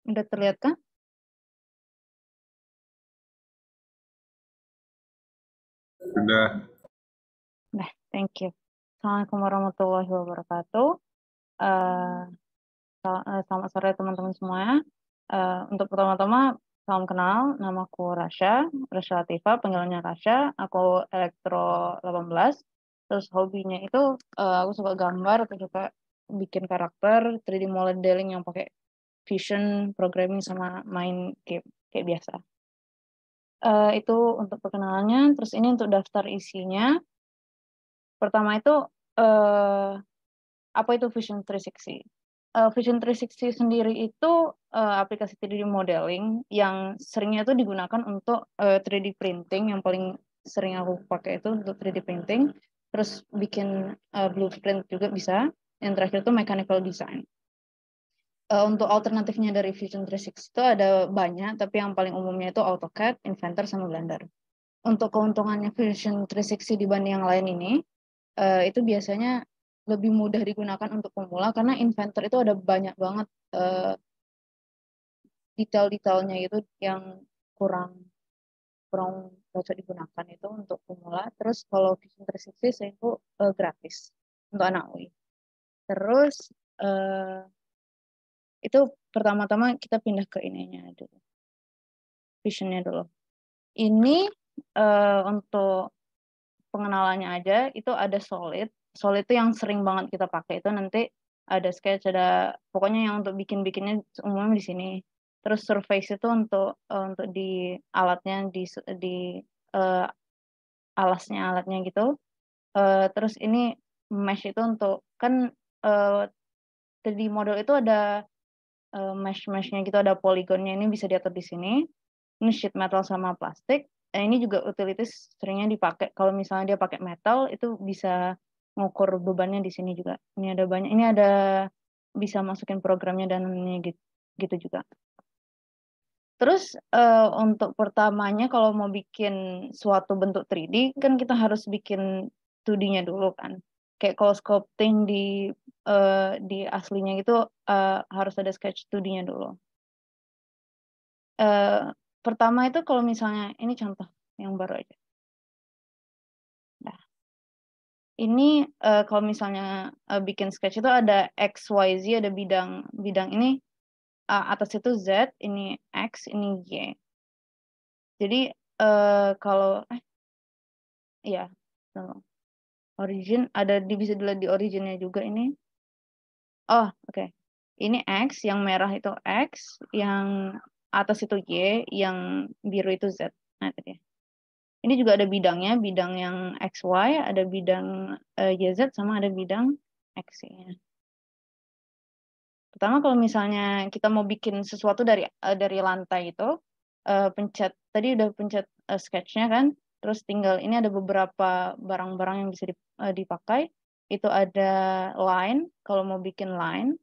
Udah terlihat kah? Udah. Nah, thank you. Assalamualaikum warahmatullahi wabarakatuh. Selamat sore teman-teman semua. Untuk pertama-tama, salam kenal. Namaku Rasya Latifah, panggilannya Rasya. Aku elektro 18. Terus hobinya itu aku suka gambar, aku suka bikin karakter, 3D modeling yang pakai Vision, programming, sama main game kayak biasa. Itu untuk perkenalannya. Terus ini untuk daftar isinya. Pertama itu apa itu Vision 360? Vision 360 sendiri itu aplikasi 3D modeling yang seringnya itu digunakan untuk 3D printing. Yang paling sering aku pakai itu untuk 3D printing. Terus bikin blueprint juga bisa. Yang terakhir itu mechanical design. Untuk alternatifnya dari Vision 360 itu ada banyak, tapi yang paling umumnya itu AutoCAD, Inventor, sama Blender. Untuk keuntungannya Vision 360 dibanding yang lain ini, itu biasanya lebih mudah digunakan untuk pemula karena Inventor itu ada banyak banget detail-detailnya itu yang kurang cocok digunakan itu untuk pemula. Terus kalau Vision 360 itu gratis untuk anak UI. Terus itu pertama-tama kita pindah ke ininya dulu, Visionnya dulu. Ini untuk pengenalannya aja, itu ada Solid. Solid itu yang sering banget kita pakai, itu nanti ada Sketch, ada pokoknya yang untuk bikin-bikinnya umumnya di sini. Terus Surface itu untuk di alatnya, di alasnya gitu. Terus ini Mesh itu untuk kan 3D model itu ada mesh-meshnya gitu, ada poligonnya, ini bisa diatur di sini. Ini sheet metal sama plastik. Ini juga utilities seringnya dipakai. Kalau misalnya dia pakai metal, itu bisa ngukur bebannya di sini juga. Ini ada banyak. Ini ada bisa masukin programnya dan ini gitu juga. Terus untuk pertamanya kalau mau bikin suatu bentuk 3D, kan kita harus bikin 2D-nya dulu kan. Kayak kalau sculpting di aslinya gitu harus ada sketch 2D-nya dulu. Pertama itu kalau misalnya ini contoh yang baru aja. Nah, ini kalau misalnya bikin sketch itu ada X, Y, Z, ada bidang ini atas itu Z, ini X, ini Y. Jadi kalau ya origin ada bisa dilihat di originnya juga ini. Oh, oke. Ini X, yang merah itu X, yang atas itu Y, yang biru itu Z. Nah, itu dia. Ini juga ada bidangnya, bidang yang XY, ada bidang YZ, sama ada bidang X-nya. Pertama kalau misalnya kita mau bikin sesuatu dari lantai itu, tadi udah pencet sketch-nya kan, terus tinggal ini ada beberapa barang-barang yang bisa dipakai. Itu ada line, kalau mau bikin line,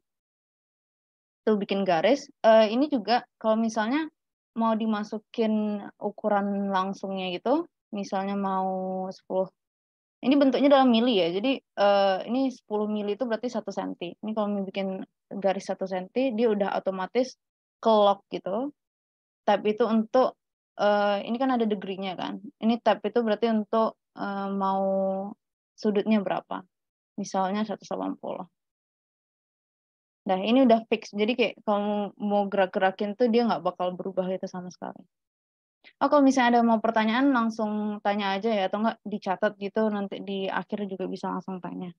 itu bikin garis. Ini juga kalau misalnya mau dimasukin ukuran langsungnya gitu, misalnya mau 10, ini bentuknya dalam mili ya, jadi ini 10 mili itu berarti 1 senti. Ini kalau mau bikin garis 1 senti, dia udah otomatis ke lock gitu. Tab itu untuk, ini kan ada degree-nya kan, ini tab itu berarti untuk mau sudutnya berapa, misalnya 180. Nah ini udah fix, jadi kayak kalau mau gerak-gerakin tuh dia nggak bakal berubah itu sama sekali. Oh, kalau misalnya ada mau pertanyaan langsung tanya aja ya, atau enggak dicatat gitu, nanti di akhir juga bisa langsung tanya.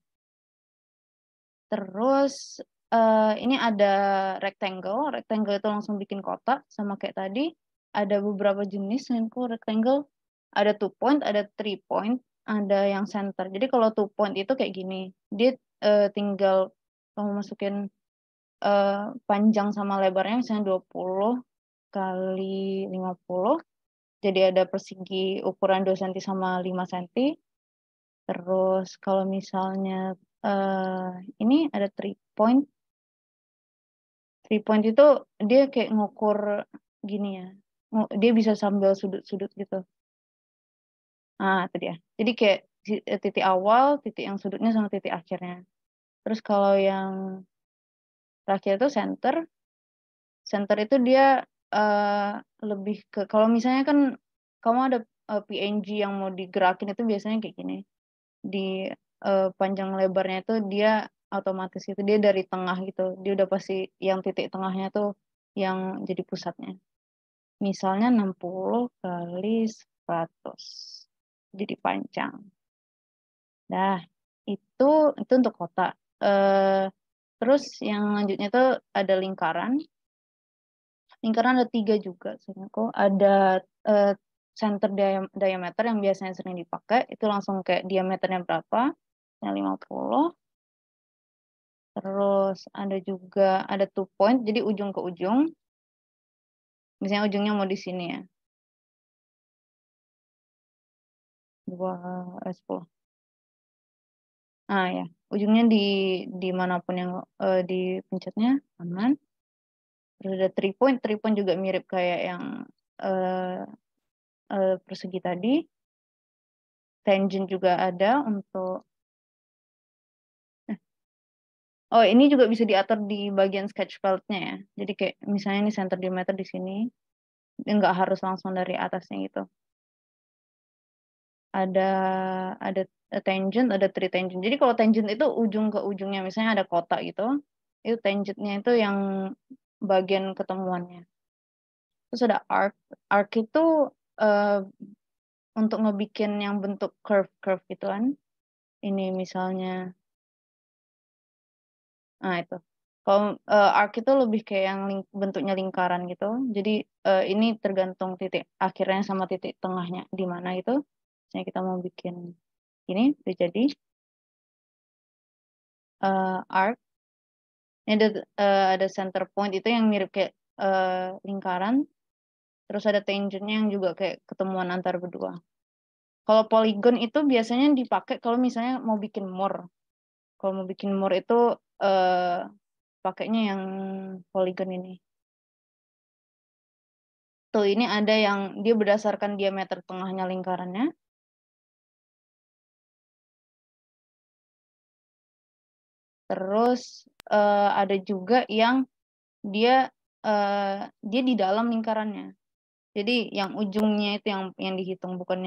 Terus ini ada rectangle itu langsung bikin kotak, sama kayak tadi. Ada beberapa jenis rectangle, ada 2 point, ada 3 point, ada yang center. Jadi kalau 2 point itu kayak gini, dia tinggal kamu masukin panjang sama lebarnya misalnya 20 kali 50. Jadi ada persegi ukuran 2 cm sama 5 cm. Terus kalau misalnya ini ada 3 point. 3 point itu dia kayak ngukur gini ya. Dia bisa sambil sudut-sudut gitu. Nah, itu dia. Jadi kayak titik awal, titik yang sudutnya sama titik akhirnya. Terus kalau yang terakhir itu center. Center itu dia lebih ke, kalau misalnya kan kamu ada PNG yang mau digerakin itu biasanya kayak gini. Di panjang lebarnya itu dia otomatis itu dia dari tengah gitu. Dia udah pasti yang titik tengahnya tuh yang jadi pusatnya. Misalnya 60 kali 100. Jadi panjang. Nah, itu untuk kotak. Terus yang lanjutnya tuh ada lingkaran. Lingkaran ada 3 juga. Kok ada center diameter yang biasanya sering dipakai. Itu langsung kayak diameternya berapa. Yang 50. Terus ada juga ada 2 point. Jadi ujung ke ujung. Misalnya ujungnya mau di sini ya. 10. Nah ya, ujungnya di manapun yang dipencetnya aman. Terus ada 3 point. 3 point juga mirip kayak yang persegi tadi. Tangent juga ada untuk oh, ini juga bisa diatur di bagian sketch palette-nya ya. Jadi kayak misalnya ini center diameter di sini, nggak harus langsung dari atasnya gitu. Ada tangent, ada 3 tangent. Jadi kalau tangent itu ujung ke ujungnya, misalnya ada kotak gitu, itu tangentnya itu yang bagian ketemuannya. Terus ada arc. Arc itu uh, untuk ngebikin yang bentuk curve gitu kan. Ini misalnya, nah itu. Kalau arc itu lebih kayak yang bentuknya lingkaran gitu. Jadi ini tergantung titik akhirnya sama titik tengahnya di mana gitu. Misalnya kita mau bikin ini, udah jadi arc. Ini ada center point itu yang mirip kayak lingkaran. Terus ada tangentnya yang juga kayak ketemuan antar berdua. Kalau polygon itu biasanya dipakai kalau misalnya mau bikin more. Kalau mau bikin more itu pakainya yang polygon ini. Tuh, ini ada yang dia berdasarkan diameter tengahnya lingkarannya. Terus ada juga yang dia dia di dalam lingkarannya. Jadi yang ujungnya itu yang dihitung, bukan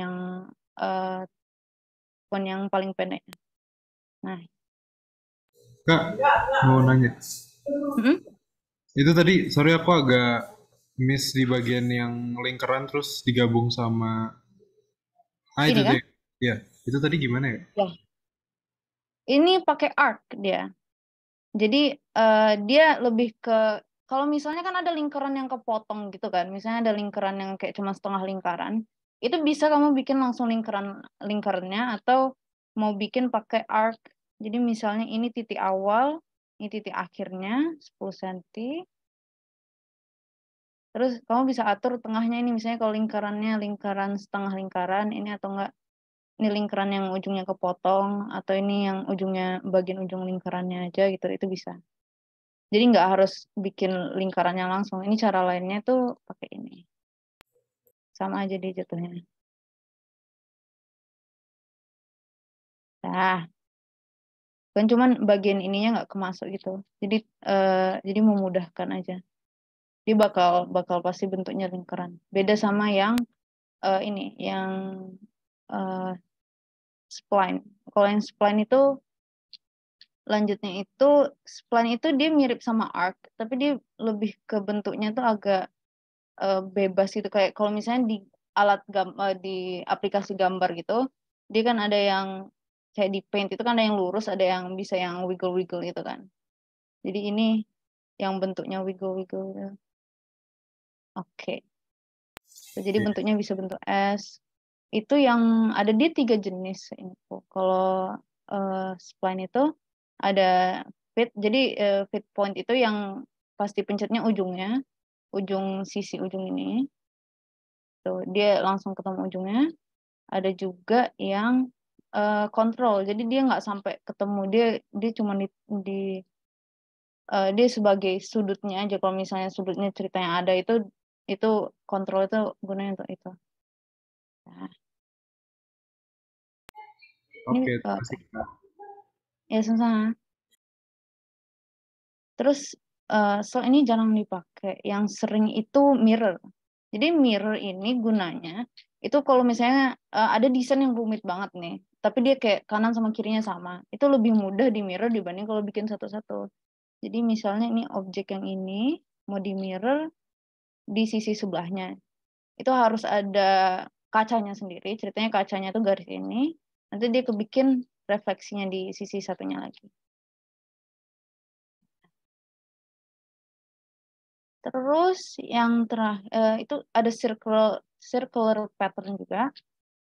yang paling pendek. Nah, Kak, mau nanya. mm-mm. Itu tadi, sorry aku agak miss di bagian yang lingkaran terus digabung sama... Ah, itu Ini tuh kan? ya. Iya, itu tadi gimana ya? Ya. Ini pakai arc dia. Jadi dia lebih ke, kalau misalnya kan ada lingkaran yang kepotong gitu kan, misalnya ada lingkaran yang kayak cuma setengah lingkaran, itu bisa kamu bikin langsung lingkarannya atau mau bikin pakai arc. Jadi misalnya ini titik awal, ini titik akhirnya 10 cm. Terus kamu bisa atur tengahnya ini, misalnya kalau lingkarannya lingkaran setengah lingkaran ini atau enggak ini lingkaran yang ujungnya kepotong atau ini yang ujungnya bagian ujung lingkarannya aja gitu, itu bisa. Jadi nggak harus bikin lingkarannya langsung. Ini cara lainnya tuh pakai ini. Sama aja dia jatuhnya. Nah, kan cuman bagian ininya nggak kemasuk gitu. Jadi memudahkan aja. Dia bakal pasti bentuknya lingkaran. Beda sama yang ini, yang uh, spline. Kalau yang spline itu lanjutnya itu spline itu dia mirip sama arc, tapi dia lebih ke bentuknya tuh agak bebas itu, kayak kalau misalnya di di aplikasi gambar gitu, dia kan ada yang kayak di paint itu kan ada yang lurus, ada yang bisa yang wiggle-wiggle gitu kan. Jadi ini yang bentuknya wiggle-wiggle gitu. Oke. Jadi Iya. bentuknya bisa bentuk S. Itu yang ada di 3 jenis info. Kalau spline itu ada fit. Jadi fit point itu yang pasti pencetnya ujungnya, ujung sisi ujung ini. Tuh, dia langsung ketemu ujungnya. Ada juga yang kontrol, jadi dia nggak sampai ketemu, dia dia cuma di dia sebagai sudutnya aja. Kalau misalnya sudutnya ceritanya ada itu kontrol itu gunanya untuk itu. Nah, ini Oke, terima apa kasih, Kak. ya, sama. Terus so ini jarang dipakai. Yang sering itu mirror. Jadi mirror ini gunanya itu kalau misalnya ada desain yang rumit banget nih, tapi dia kayak kanan sama kirinya sama, itu lebih mudah di mirror dibanding kalau bikin satu-satu. Jadi misalnya ini objek yang ini mau di mirror di sisi sebelahnya, itu harus ada kacanya sendiri. Ceritanya kacanya tuh garis ini, nanti dia kebikin refleksinya di sisi satunya lagi. Terus yang terakhir itu ada circular pattern juga.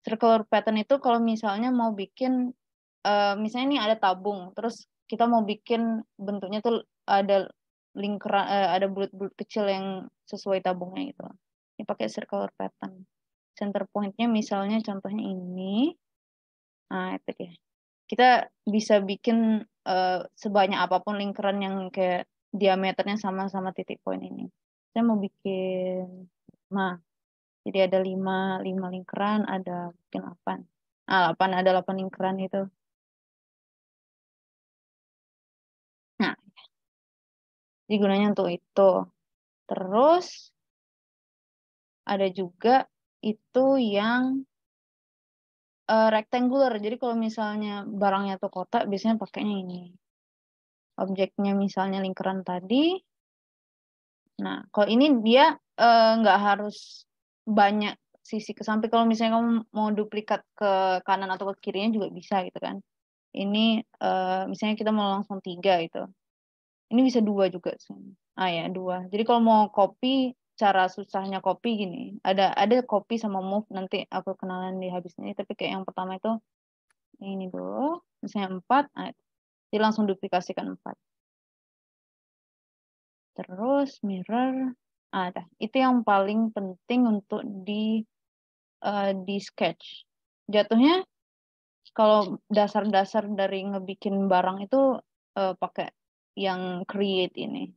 Circular pattern itu kalau misalnya mau bikin, misalnya ini ada tabung, terus kita mau bikin bentuknya tuh ada lingkaran, ada bulat-bulat kecil yang sesuai tabungnya gitu. Ini pakai circular pattern. Center point-nya misalnya contohnya ini. Nah, itu dia. Kita bisa bikin sebanyak apapun lingkaran yang kayak diameternya sama-sama titik poin ini. Saya mau bikin 5. Jadi ada 5 lingkaran, ada mungkin 8. Nah, 8 ada 8 lingkaran itu. Nah, jadi gunanya untuk itu. Terus ada juga itu yang rectangular. Jadi kalau misalnya barangnya tuh kotak, biasanya pakainya ini. Objeknya misalnya lingkaran tadi. Nah, kalau ini dia nggak harus banyak sisi ke samping. Kalau misalnya kamu mau duplikat ke kanan atau ke kirinya juga bisa gitu kan. Ini misalnya kita mau langsung 3 gitu. Ini bisa 2 juga sih. Ah ya, 2. Jadi kalau mau copy, cara susahnya copy gini. Ada copy sama move, nanti aku kenalan di habis ini. Tapi kayak yang pertama itu ini dulu. Misalnya 4, jadi langsung duplikasikan 4. Terus mirror. Itu yang paling penting untuk di sketch. Jatuhnya kalau dasar-dasar dari ngebikin barang itu pakai yang create ini.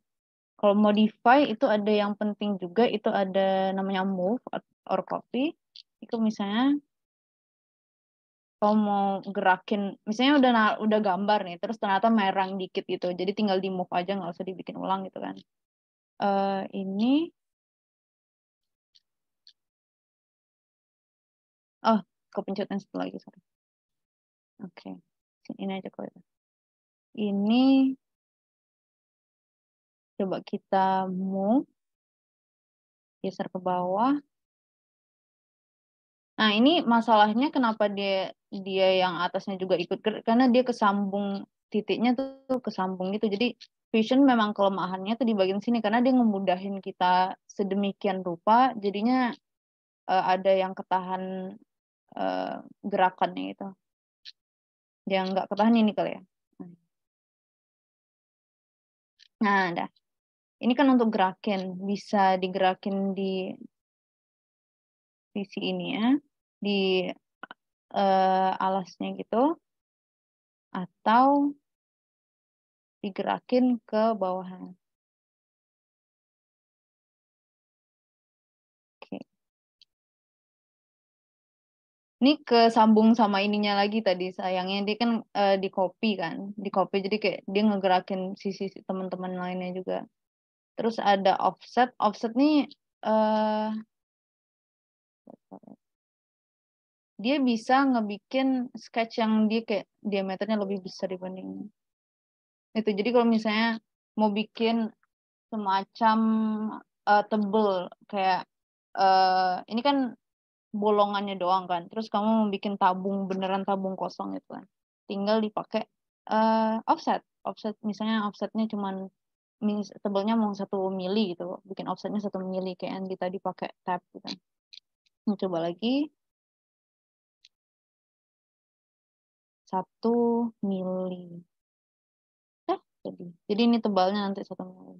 Kalau modify itu ada yang penting juga, itu ada namanya move or copy. Itu misalnya kalau mau gerakin, misalnya udah gambar nih, terus ternyata merang dikit gitu, jadi tinggal di move aja, nggak usah dibikin ulang gitu kan. Ini, kepencet yang satu lagi, sorry. Oke, ini aja kok. Ini coba kita move, geser ke bawah. Nah, ini masalahnya kenapa dia yang atasnya juga ikut gerak, karena dia kesambung, titiknya tuh kesambung gitu. Jadi Fusion memang kelemahannya tuh di bagian sini, karena dia ngemudahin kita sedemikian rupa, jadinya ada yang ketahan gerakannya itu. Yang nggak ketahan ini kali ya. Nah, dah. Ini kan untuk gerakin, bisa digerakin di sisi ini ya, di alasnya gitu, atau digerakin ke bawahnya. Oke. Ini kesambung sama ininya lagi tadi, sayangnya dia kan di copy kan, di copy, jadi kayak dia ngegerakin sisi teman-teman lainnya juga. Terus ada offset, offset nih dia bisa ngebikin sketch yang dia kayak diameternya lebih besar dibanding itu. Jadi kalau misalnya mau bikin semacam tebel kayak ini kan bolongannya doang kan, terus kamu mau bikin tabung beneran, tabung kosong gitu kan, tinggal dipakai offset. Offset misalnya offsetnya cuman tebelnya mau 1 mili gitu, bikin offsetnya 1 mili kayak yang kita dipakai tab gitu. Nah, coba lagi 1 mili. Jadi ini tebalnya nanti 1 mili.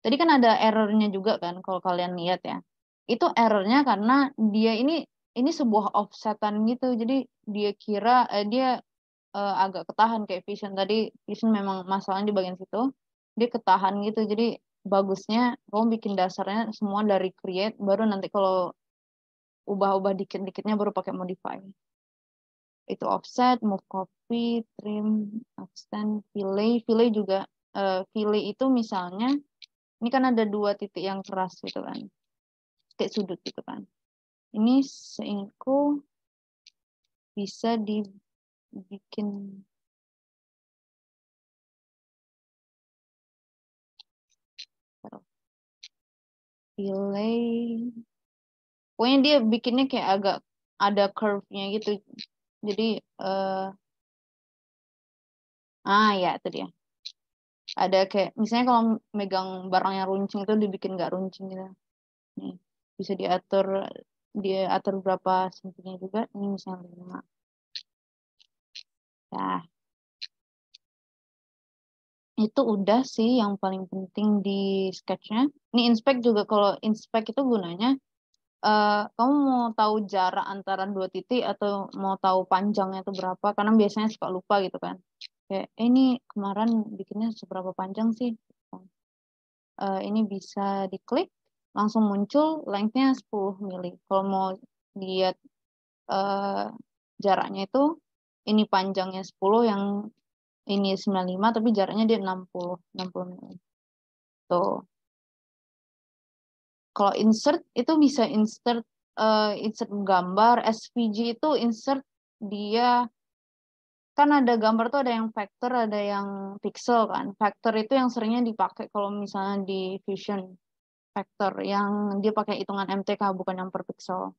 Tadi kan ada errornya juga kan kalau kalian lihat ya. Itu errornya karena dia ini sebuah offsetan gitu. Jadi dia kira dia agak ketahan kayak Vision tadi. Vision memang masalahnya di bagian situ. Dia ketahan gitu. Jadi bagusnya kamu bikin dasarnya semua dari create, baru nanti kalau ubah-ubah dikit-dikitnya baru pakai modify. Itu offset, move copy, trim, extend, fillet. Fillet juga Pilih itu misalnya, ini kan ada 2 titik yang keras gitu kan, titik sudut gitu kan. Ini seingatku bisa dibikin delay. Pokoknya dia bikinnya kayak agak ada curve-nya gitu. Jadi ya itu dia. Ada kayak misalnya kalau megang barang yang runcing itu dibikin nggak runcing gitu. Nih, bisa diatur berapa sentinya juga. Ini misalnya 5. Nah, itu udah sih yang paling penting di sketchnya. Ini inspect juga, kalau inspect itu gunanya kamu mau tahu jarak antara 2 titik atau mau tahu panjangnya itu berapa, karena biasanya suka lupa gitu kan. Kayak ini kemarin bikinnya seberapa panjang sih. Ini bisa diklik langsung muncul lengthnya 10 mili. Kalau mau lihat eh, jaraknya itu ini panjangnya 10, yang ini 95 tapi jaraknya dia 60 mili. Tuh. Kalau insert itu bisa insert gambar. SVG itu insert, dia kan ada gambar tuh ada yang vector, ada yang pixel kan. Vector itu yang seringnya dipakai kalau misalnya di Fusion. Vector yang dia pakai hitungan MTK bukan yang per pixel.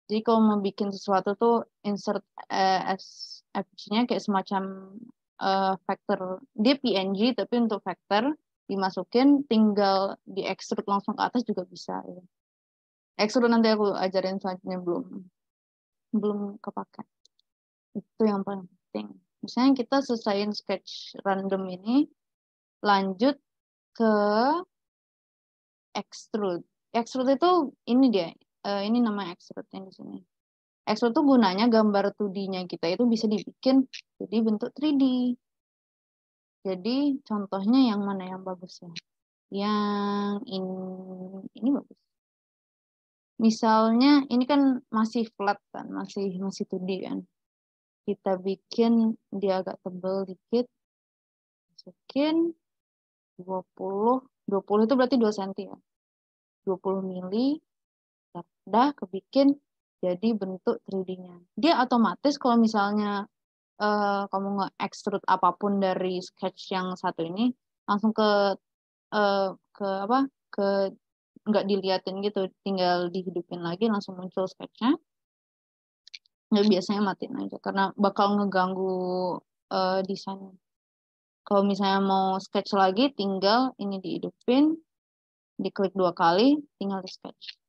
Jadi kalau mau bikin sesuatu tuh insert SVG-nya kayak semacam vector. Dia PNG tapi untuk vector dimasukin, tinggal di extrude langsung ke atas juga bisa. Ya. Extrude nanti aku ajarin selanjutnya, belum kepake. Itu yang paling penting. Misalnya kita selesaiin sketch random ini, lanjut ke extrude. Extrude itu ini dia, ini nama extrude yang di sini. Extrude itu gunanya gambar 2D-nya kita itu bisa dibikin jadi bentuk 3D. Jadi contohnya yang mana yang bagus ya? Yang ini bagus. Misalnya ini kan masih flat kan, masih 2D kan. Kita bikin dia agak tebal dikit, masukin 20 itu berarti 2 cm ya. 20 mili, udah kebikin jadi bentuk 3D-nya. Dia otomatis kalau misalnya kamu nge-extrude apapun dari sketch yang satu ini, langsung eh, ke apa? Ke nggak diliatin gitu, tinggal dihidupin lagi langsung muncul sketchnya. Nggak, biasanya matiin aja karena bakal ngeganggu desainnya. Kalau misalnya mau sketch lagi, tinggal ini dihidupin, diklik 2 kali, tinggal di sketch.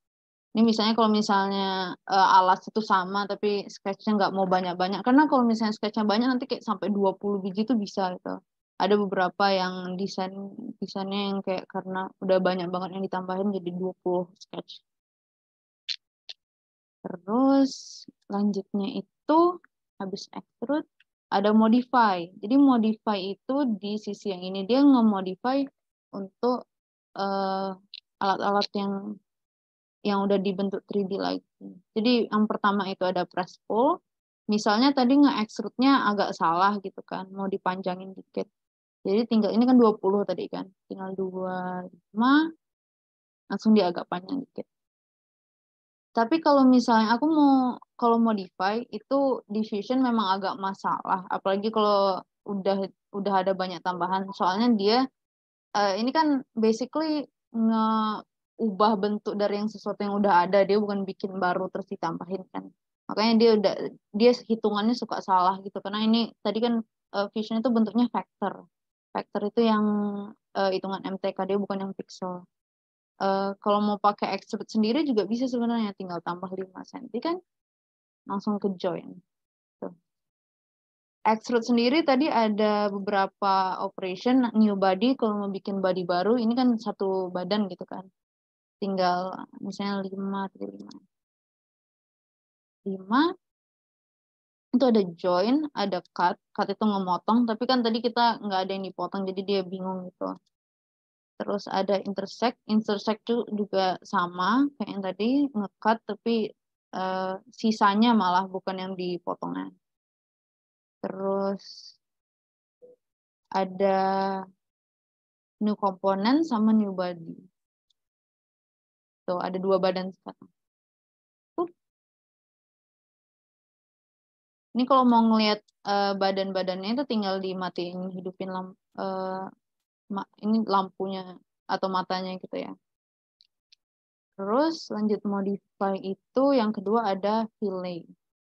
Ini misalnya kalau misalnya alas itu sama, tapi sketchnya nggak mau banyak-banyak. Karena kalau misalnya sketchnya banyak, nanti kayak sampai 20 biji itu bisa gitu. Ada beberapa yang desainnya yang kayak karena udah banyak banget yang ditambahin jadi 20 sketch. Terus lanjutnya itu habis extrude ada modify. Jadi modify itu di sisi yang ini dia nge-modify untuk alat-alat yang udah dibentuk 3D lagi. Jadi yang pertama itu ada press pull. Misalnya tadi nge-extrude-nya agak salah gitu kan, mau dipanjangin dikit. Jadi tinggal ini kan 20 tadi kan, tinggal 25, langsung dia agak panjang dikit. Tapi kalau misalnya aku kalau modify itu di Fusion memang agak masalah, apalagi kalau udah ada banyak tambahan. Soalnya dia ini kan basically ngeubah bentuk dari yang sesuatu yang udah ada, dia bukan bikin baru terus ditambahin kan. Makanya dia hitungannya suka salah gitu, karena ini tadi kan Fusion itu bentuknya vector. Vector itu yang hitungan MTK, dia bukan yang pixel. Kalau mau pakai extrude sendiri juga bisa sebenarnya, tinggal tambah 5 cm kan langsung ke join. Tuh. Extrude sendiri tadi ada beberapa operation, new body, kalau mau bikin body baru, ini kan satu badan gitu kan. Tinggal misalnya 5, 5, itu ada join, ada cut. Cut itu ngemotong, tapi kan tadi kita nggak ada yang dipotong, jadi dia bingung gitu. Terus ada intersect. Intersect juga sama kayak yang tadi, ngecut tapi sisanya malah bukan yang dipotongnya. Terus ada new component sama new body. Tuh, ada 2 badan sekarang. Ini kalau mau ngelihat badan-badannya itu tinggal dimatiin, hidupin ini lampunya atau matanya gitu ya. Terus lanjut modify itu yang kedua ada fillet.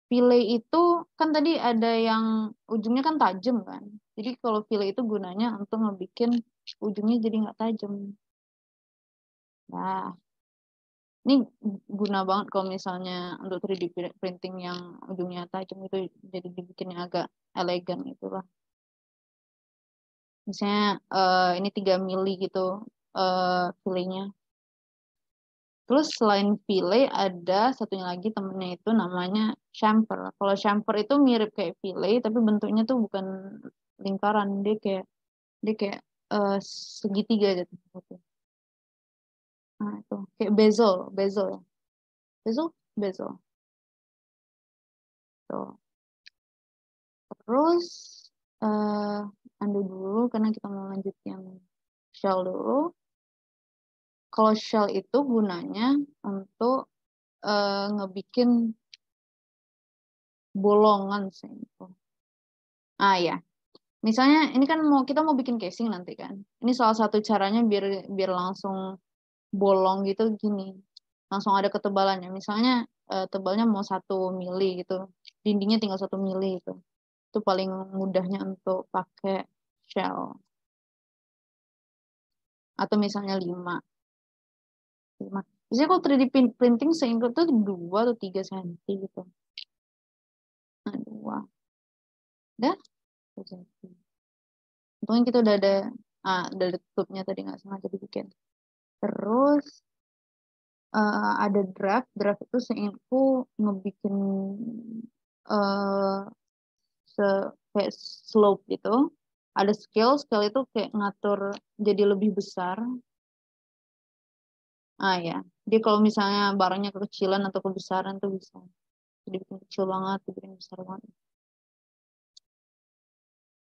Fillet itu kan tadi ada yang ujungnya kan tajam kan. Jadi kalau fillet itu gunanya untuk ngebikin ujungnya jadi nggak tajam. Nah, ini guna banget kalau misalnya untuk 3D printing yang ujungnya tajam itu jadi dibikinnya agak elegan itulah. Misalnya ini 3 mili gitu filenya. Terus selain fillet ada satunya lagi temennya itu namanya chamfer. Kalau chamfer itu mirip kayak fillet tapi bentuknya tuh bukan lingkaran, dia kayak eh, segitiga gitu. Nah, itu kayak bezel, bezel ya. Bezel, bezel. Tuh. Terus undo dulu karena kita mau lanjut yang shell dulu. Kalau shell itu gunanya untuk ngebikin bolongan sih. Ah ya, misalnya ini kan kita mau bikin casing nanti kan. Ini salah satu caranya biar biar langsung bolong gitu gini. Langsung ada ketebalannya. Misalnya tebalnya mau 1 mili gitu. Dindingnya tinggal 1 mili gitu. Itu paling mudahnya untuk pakai shell. Atau misalnya 5. Biasanya kalau 3D printing seingat tuh 2 atau 3 senti gitu. Nah, 2. Udah? Untungnya kita udah ada tutupnya tadi nggak sengaja dibikin. Terus ada draft. Draft itu seingatku ngebikin uh, kayak slope gitu. Ada scale. Scale itu kayak ngatur jadi lebih besar. Ah ya. Jadi kalau misalnya barangnya kekecilan atau kebesaran tuh bisa. Jadi bikin kecil banget, dibikin besar banget.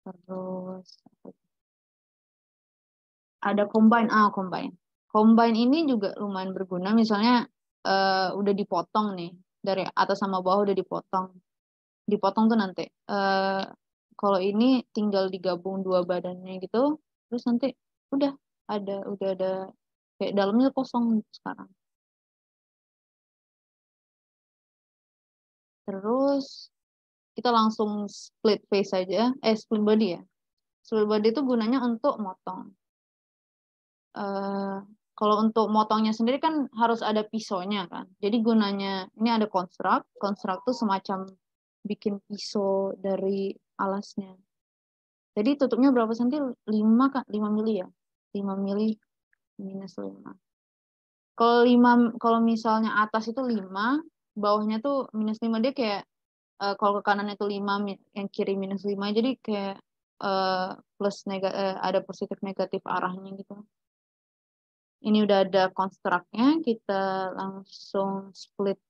Terus ada combine. Combine. Combine ini juga lumayan berguna. Misalnya udah dipotong nih. Dari atas sama bawah udah dipotong. Dipotong tuh nanti. Kalau ini tinggal digabung 2 badannya gitu. Terus nanti udah ada kayak dalamnya kosong sekarang. Terus kita langsung split face aja. Split body ya. Split body itu gunanya untuk motong. eh Kalau untuk motongnya sendiri kan harus ada pisaunya kan. Jadi gunanya ini ada konstruk. Konstruk tuh semacam bikin pisau dari alasnya. Jadi tutupnya berapa senti? 5 kan? 5 mili ya? 5 mili minus 5. Kalau misalnya atas itu 5, bawahnya tuh minus 5 dia kayak kalau ke kanan itu 5, yang kiri minus 5. Jadi kayak ada positif negatif arahnya gitu. Ini udah ada konstruknya, kita langsung split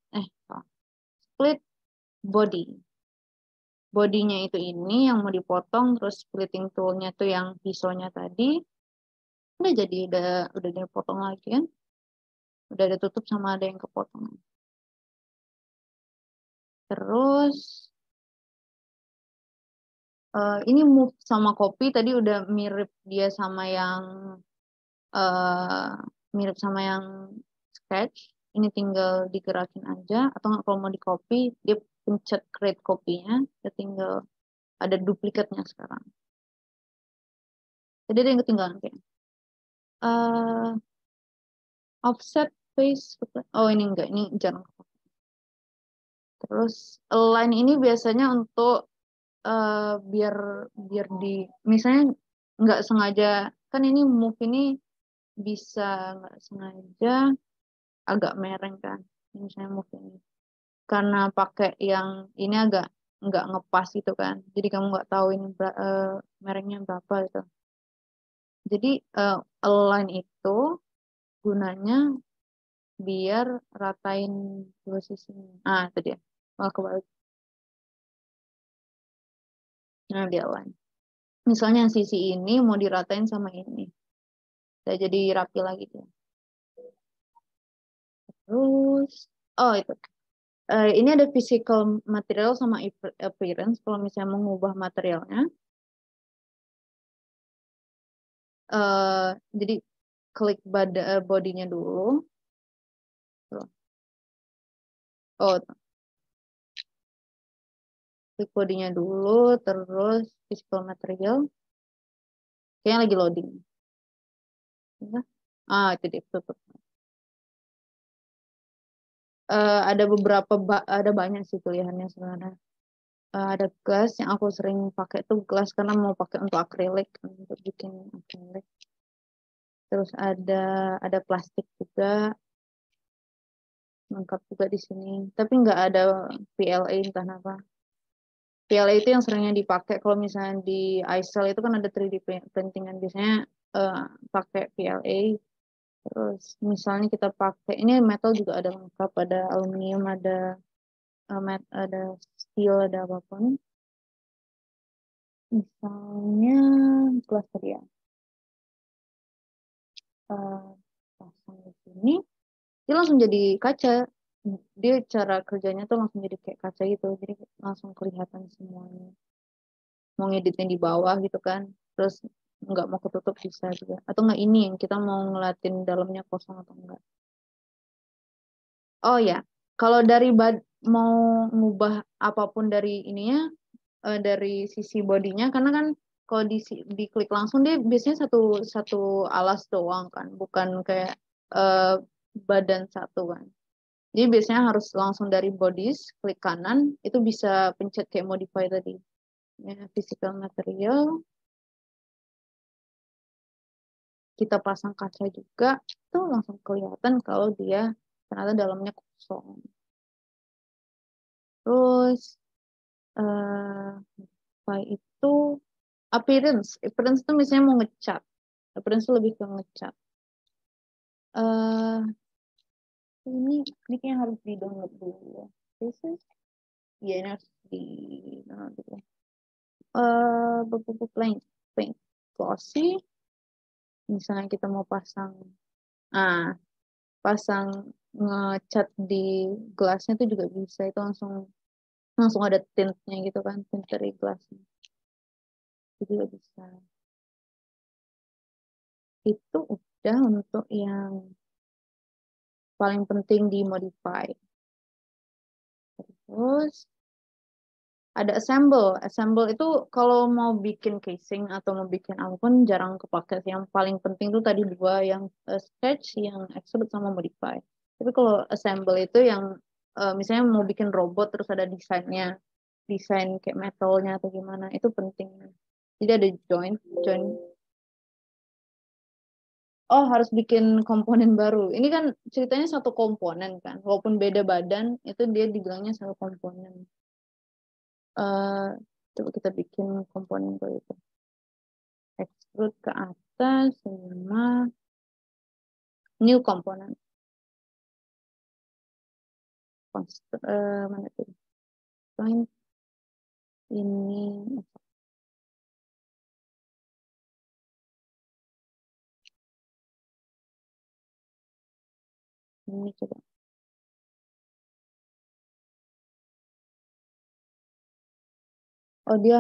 body. Bodinya itu ini yang mau dipotong, terus splitting toolnya tuh yang pisaunya tadi. Udah dipotong lagi kan. Udah ada tutup sama ada yang kepotong. Terus ini move sama copy tadi udah uh, mirip sama yang sketch. Ini tinggal digerakin aja atau nggak kalau mau di copy dia pencet create copy-nya, dia tinggal ada duplikatnya sekarang. Jadi ada yang ketinggalan kayak offset face. Oh ini enggak, ini jarang. Terus align ini biasanya untuk biar biar di misalnya nggak sengaja kan ini move ini bisa nggak sengaja agak mereng kan misalnya move ini karena pakai yang ini agak nggak ngepas gitu kan jadi kamu nggak tahu ini merengnya berapa gitu jadi align itu gunanya biar ratain dua sisinya itu dia kebalik. Nah dia align misalnya sisi ini mau diratain sama ini Udah jadi rapi lagi tuh. Terus, oh itu. Ini ada physical material sama appearance. Kalau misalnya mengubah materialnya, jadi klik bodinya dulu. Tuh. Oh, klik bodinya dulu, terus physical material. Kayaknya lagi loading. Itu dia tutup. Ada banyak sih pilihannya sebenarnya. Ada gelas yang aku sering pakai tuh gelas karena mau pakai untuk akrilik, untuk bikin akrilik. Terus ada plastik juga, lengkap juga di sini. Tapi nggak ada PLA entah kenapa. PLA itu yang seringnya dipakai kalau misalnya di iCell itu kan ada 3D printingan, biasanya pakai PLA. Terus misalnya kita pakai ini metal juga ada lengkap, ada aluminium, ada steel, ada apapun. Misalnya gelas tadi ya, pasang di sini, dia langsung jadi kaca. Dia cara kerjanya tuh langsung jadi kayak kaca gitu, jadi langsung kelihatan semuanya. Mau ngeditnya di bawah gitu kan, terus nggak mau ketutup bisa juga. Atau nggak ini yang kita mau ngeliatin dalamnya kosong atau enggak. Oh ya, kalau dari mau ngubah apapun dari ininya, dari sisi bodinya, karena kan kalau diklik langsung dia biasanya satu satu alas doang kan, bukan kayak eh, badan satu kan. Jadi biasanya harus langsung dari bodies, klik kanan, itu bisa pencet kayak modify tadi. Ya, physical material, kita pasang kaca juga, itu langsung kelihatan kalau dia ternyata dalamnya kosong. Terus, apa itu appearance itu misalnya mau ngecat, appearance itu lebih ke ngecat. eh ini yang harus di download dulu ya. This is, ya ini harus di download dulu. Paint, paint glossy. Misalnya kita mau ah pasang ngecat di gelasnya itu juga bisa, itu langsung langsung ada tintnya gitu kan, tint dari gelasnya itu juga bisa. Itu udah untuk yang paling penting di modify. Terus ada assemble. Assemble itu kalau mau bikin casing atau mau bikin apapun jarang kepake. Yang paling penting tuh tadi dua, yang sketch, yang extrude sama modify. Tapi kalau assemble itu yang misalnya mau bikin robot terus ada desainnya, desain kayak metalnya atau gimana, itu penting. Jadi ada joint. Oh, harus bikin komponen baru. Ini kan ceritanya satu komponen kan. Walaupun beda badan, itu dia dibilangnya satu komponen. Coba kita bikin komponen baru itu. Extrude ke atas sama new component. Mana tuh? Joint ini. Ini coba. Oh, dia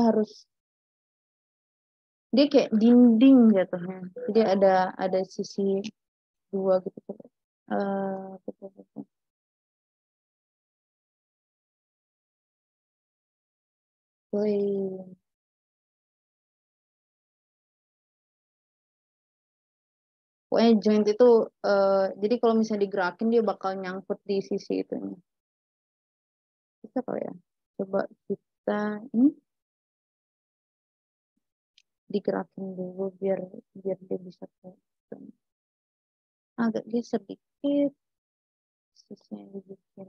kayak dinding jatuhnya. Jadi ada sisi dua gitu. Betul, betul. Wih. Pokoknya joint itu, jadi kalau misalnya digerakin dia bakal nyangkut di sisi itu. Bisa kali ya? Coba kita ini digerakin dulu biar biar dia bisa agak geser dikit, sisinya dibikin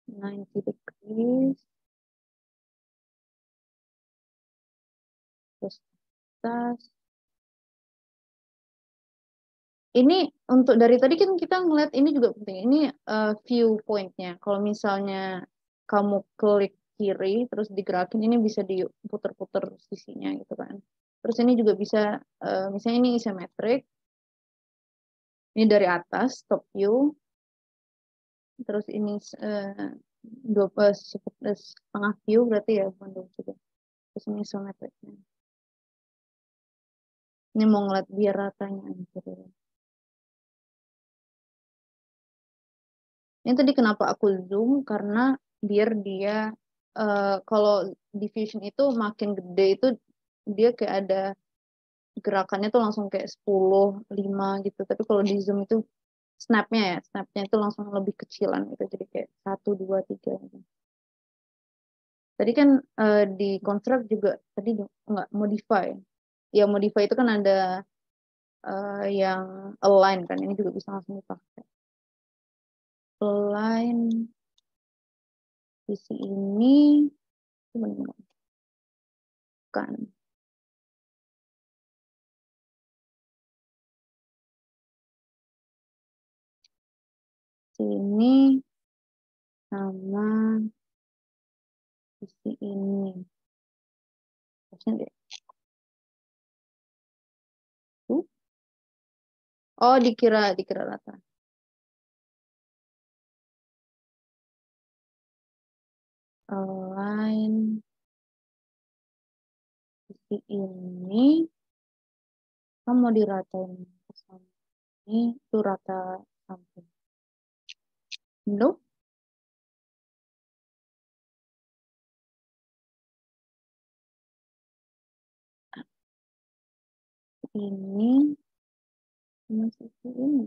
90 degrees, terus atas. Ini untuk dari tadi kan kita ngeliat ini juga penting. Ini viewpointnya. Kalau misalnya kamu klik kiri terus digerakin, ini bisa diputer-puter sisinya gitu kan. Terus ini juga bisa, misalnya ini isometric, ini dari atas, top view, terus ini setengah view berarti ya, bukan juga. Terus ini isometricnya. Ini mau ngeliat biar ratanya aja dulu. Ini tadi kenapa aku zoom, karena biar dia, kalau diffusion itu makin gede itu, dia kayak ada gerakannya tuh langsung kayak 10, 5 gitu. Tapi kalau di zoom itu snapnya itu langsung lebih kecilan gitu. Jadi kayak 1, 2, 3 gitu. Tadi kan di construct juga tadi nggak modify. Ya modify itu kan ada yang align kan. Ini juga bisa langsung dipakai. Align sisi ini kan. Sini sama sisi ini. Harusnya deh. Oh, dikira rata. Align sisi ini, kamu mau diratain ke sana. Ini tuh rata samping. No, ini sama sisi ini.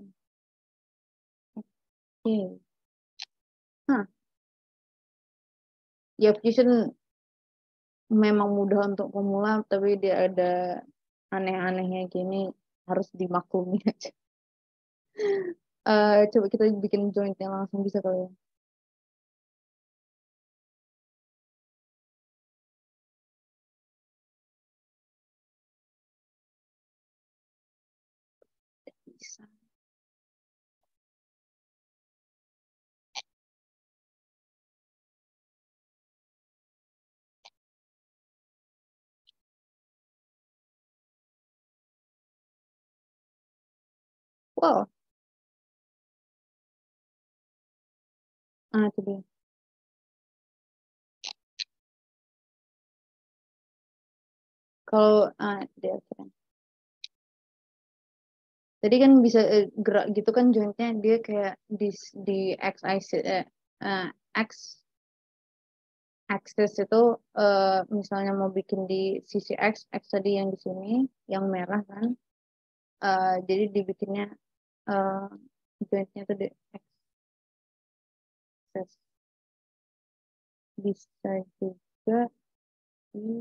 Oke. Nah, ya fusion memang mudah untuk pemula, tapi dia ada aneh-anehnya gini, harus dimaklumi aja. Coba kita bikin jointnya langsung bisa kali ya. Bisa. Wow, itu dia. Kalau dia keren. Tadi kan bisa gerak gitu kan jointnya, dia kayak di X axis, X axis itu, misalnya mau bikin di sisi X tadi yang di sini yang merah kan, jadi dibikinnya jointnya tuh di X axis. Bisa juga di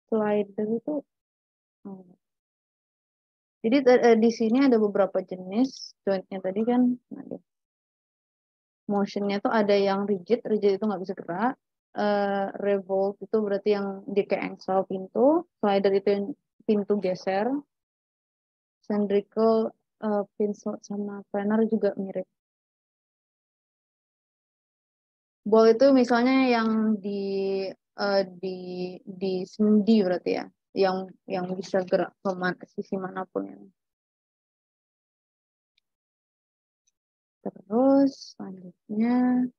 slider itu. Oh. Jadi di sini ada beberapa jenis jointnya tadi kan. Nah, motionnya tuh ada yang rigid itu nggak bisa gerak. Revolve itu berarti yang di kayak engsel pintu. Slider itu yang pintu geser. Cylindrical, pencil sama planar juga mirip. Ball itu misalnya yang di uh, di di sendi berarti ya, yang bisa gerak ke sisi manapun ya. Terus selanjutnya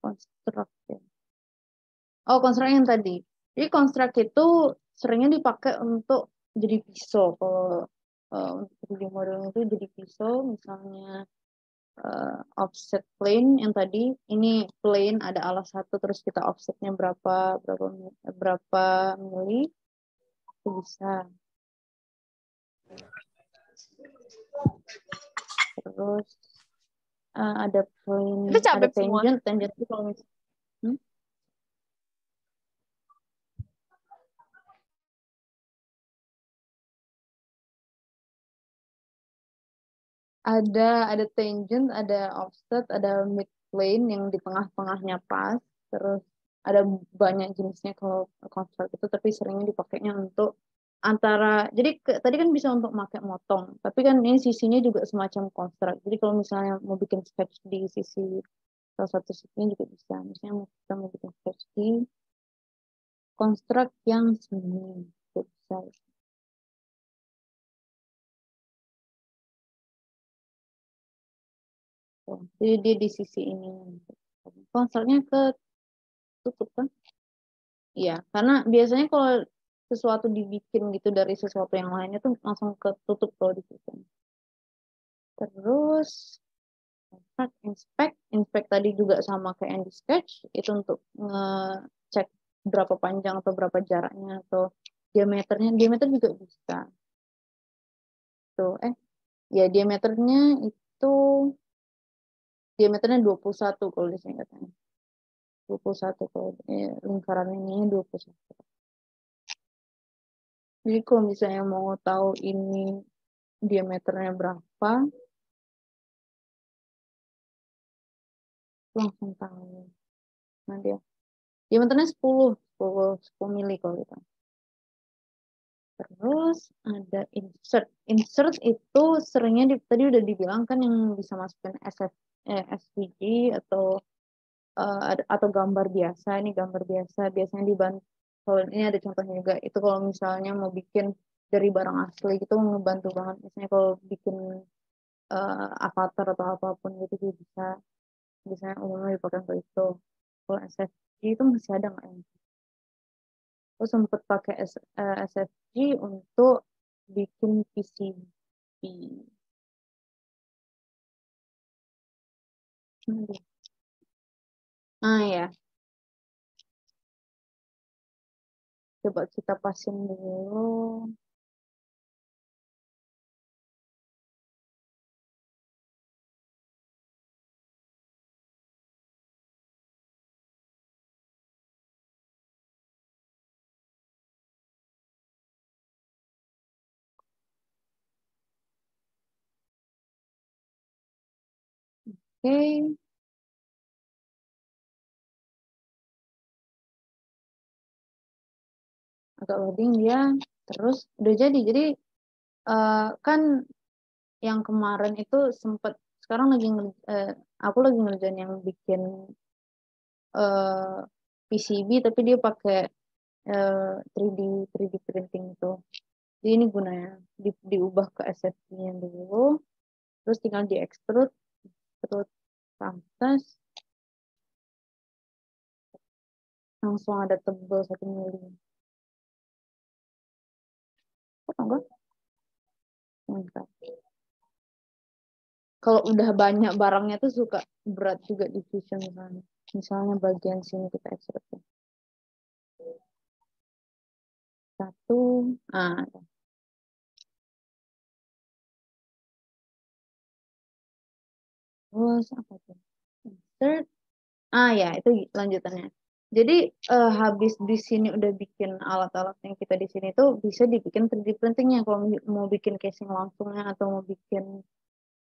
konstruk ya. Oh, konstruk yang tadi. Jadi konstruk itu seringnya dipakai untuk jadi pisau. Kalau untuk 3D model itu jadi pisau, misalnya offset plane yang tadi, ini plane ada alas satu, terus kita offsetnya berapa berapa berapa mili, itu bisa. Terus ada plane, Itu ada cabik semua. tangent itu kalau misalnya ada tangent, ada offset, ada mid plane yang di tengah-tengahnya pas, terus ada banyak jenisnya kalau construct itu, tapi seringnya dipakainya untuk antara, jadi tadi kan bisa untuk pakai motong, tapi kan ini sisinya juga semacam construct. Jadi kalau misalnya mau bikin sketch di sisi salah satu sisinya juga bisa. Misalnya kita mau bikin sketch di Konstruk yang semi. Jadi dia di sisi ini. Konstruknya ketutup kan? Iya, karena biasanya kalau sesuatu dibikin gitu dari sesuatu yang lainnya tuh langsung ketutup kalau di situ. Terus inspect tadi juga sama kayak yang di sketch, itu untuk ngecek berapa panjang atau berapa jaraknya atau diameter juga bisa. Tuh, ya diameternya 21 kalau di sini katanya. 21 kalau lingkaran ini 21. Jadi kalau misalnya mau tahu ini diameternya berapa, langsung tahu. Nah dia diameternya 10 mili kalau gitu. Terus ada insert. Insert itu seringnya tadi udah dibilang kan yang bisa masukin SVG atau gambar biasa. Ini gambar biasa. Biasanya dibantu. Kalau ini ada contohnya juga. Itu kalau misalnya mau bikin dari barang asli gitu ngebantu banget. Misalnya kalau bikin avatar atau apapun gitu juga bisa. Biasanya umumnya dipakai untuk itu. Kalau SVG itu masih ada nggak ya? Aku sempat pakai SFG untuk bikin PCB. Ah ya, coba kita pasin dulu. Oke, agak loading dia. Terus udah jadi. Jadi kan yang kemarin itu sempat sekarang aku lagi ngerjain yang bikin PCB tapi dia pakai 3D 3D printing itu. Jadi ini gunanya diubah ke SFP-nya dulu, terus tinggal diekstrut, terus pantas langsung ada tebal 1 mili. Kok enggak? Enggak. Kalau udah banyak barangnya tuh suka berat juga di fusion misalnya. Misalnya bagian sini kita ekstrut ya. Satu, terus apa tuh? Insert. Ya itu lanjutannya. Jadi habis di sini udah bikin alat-alat yang kita di sini tuh bisa dibikin 3D printingnya kalau mau bikin casing langsungnya atau mau bikin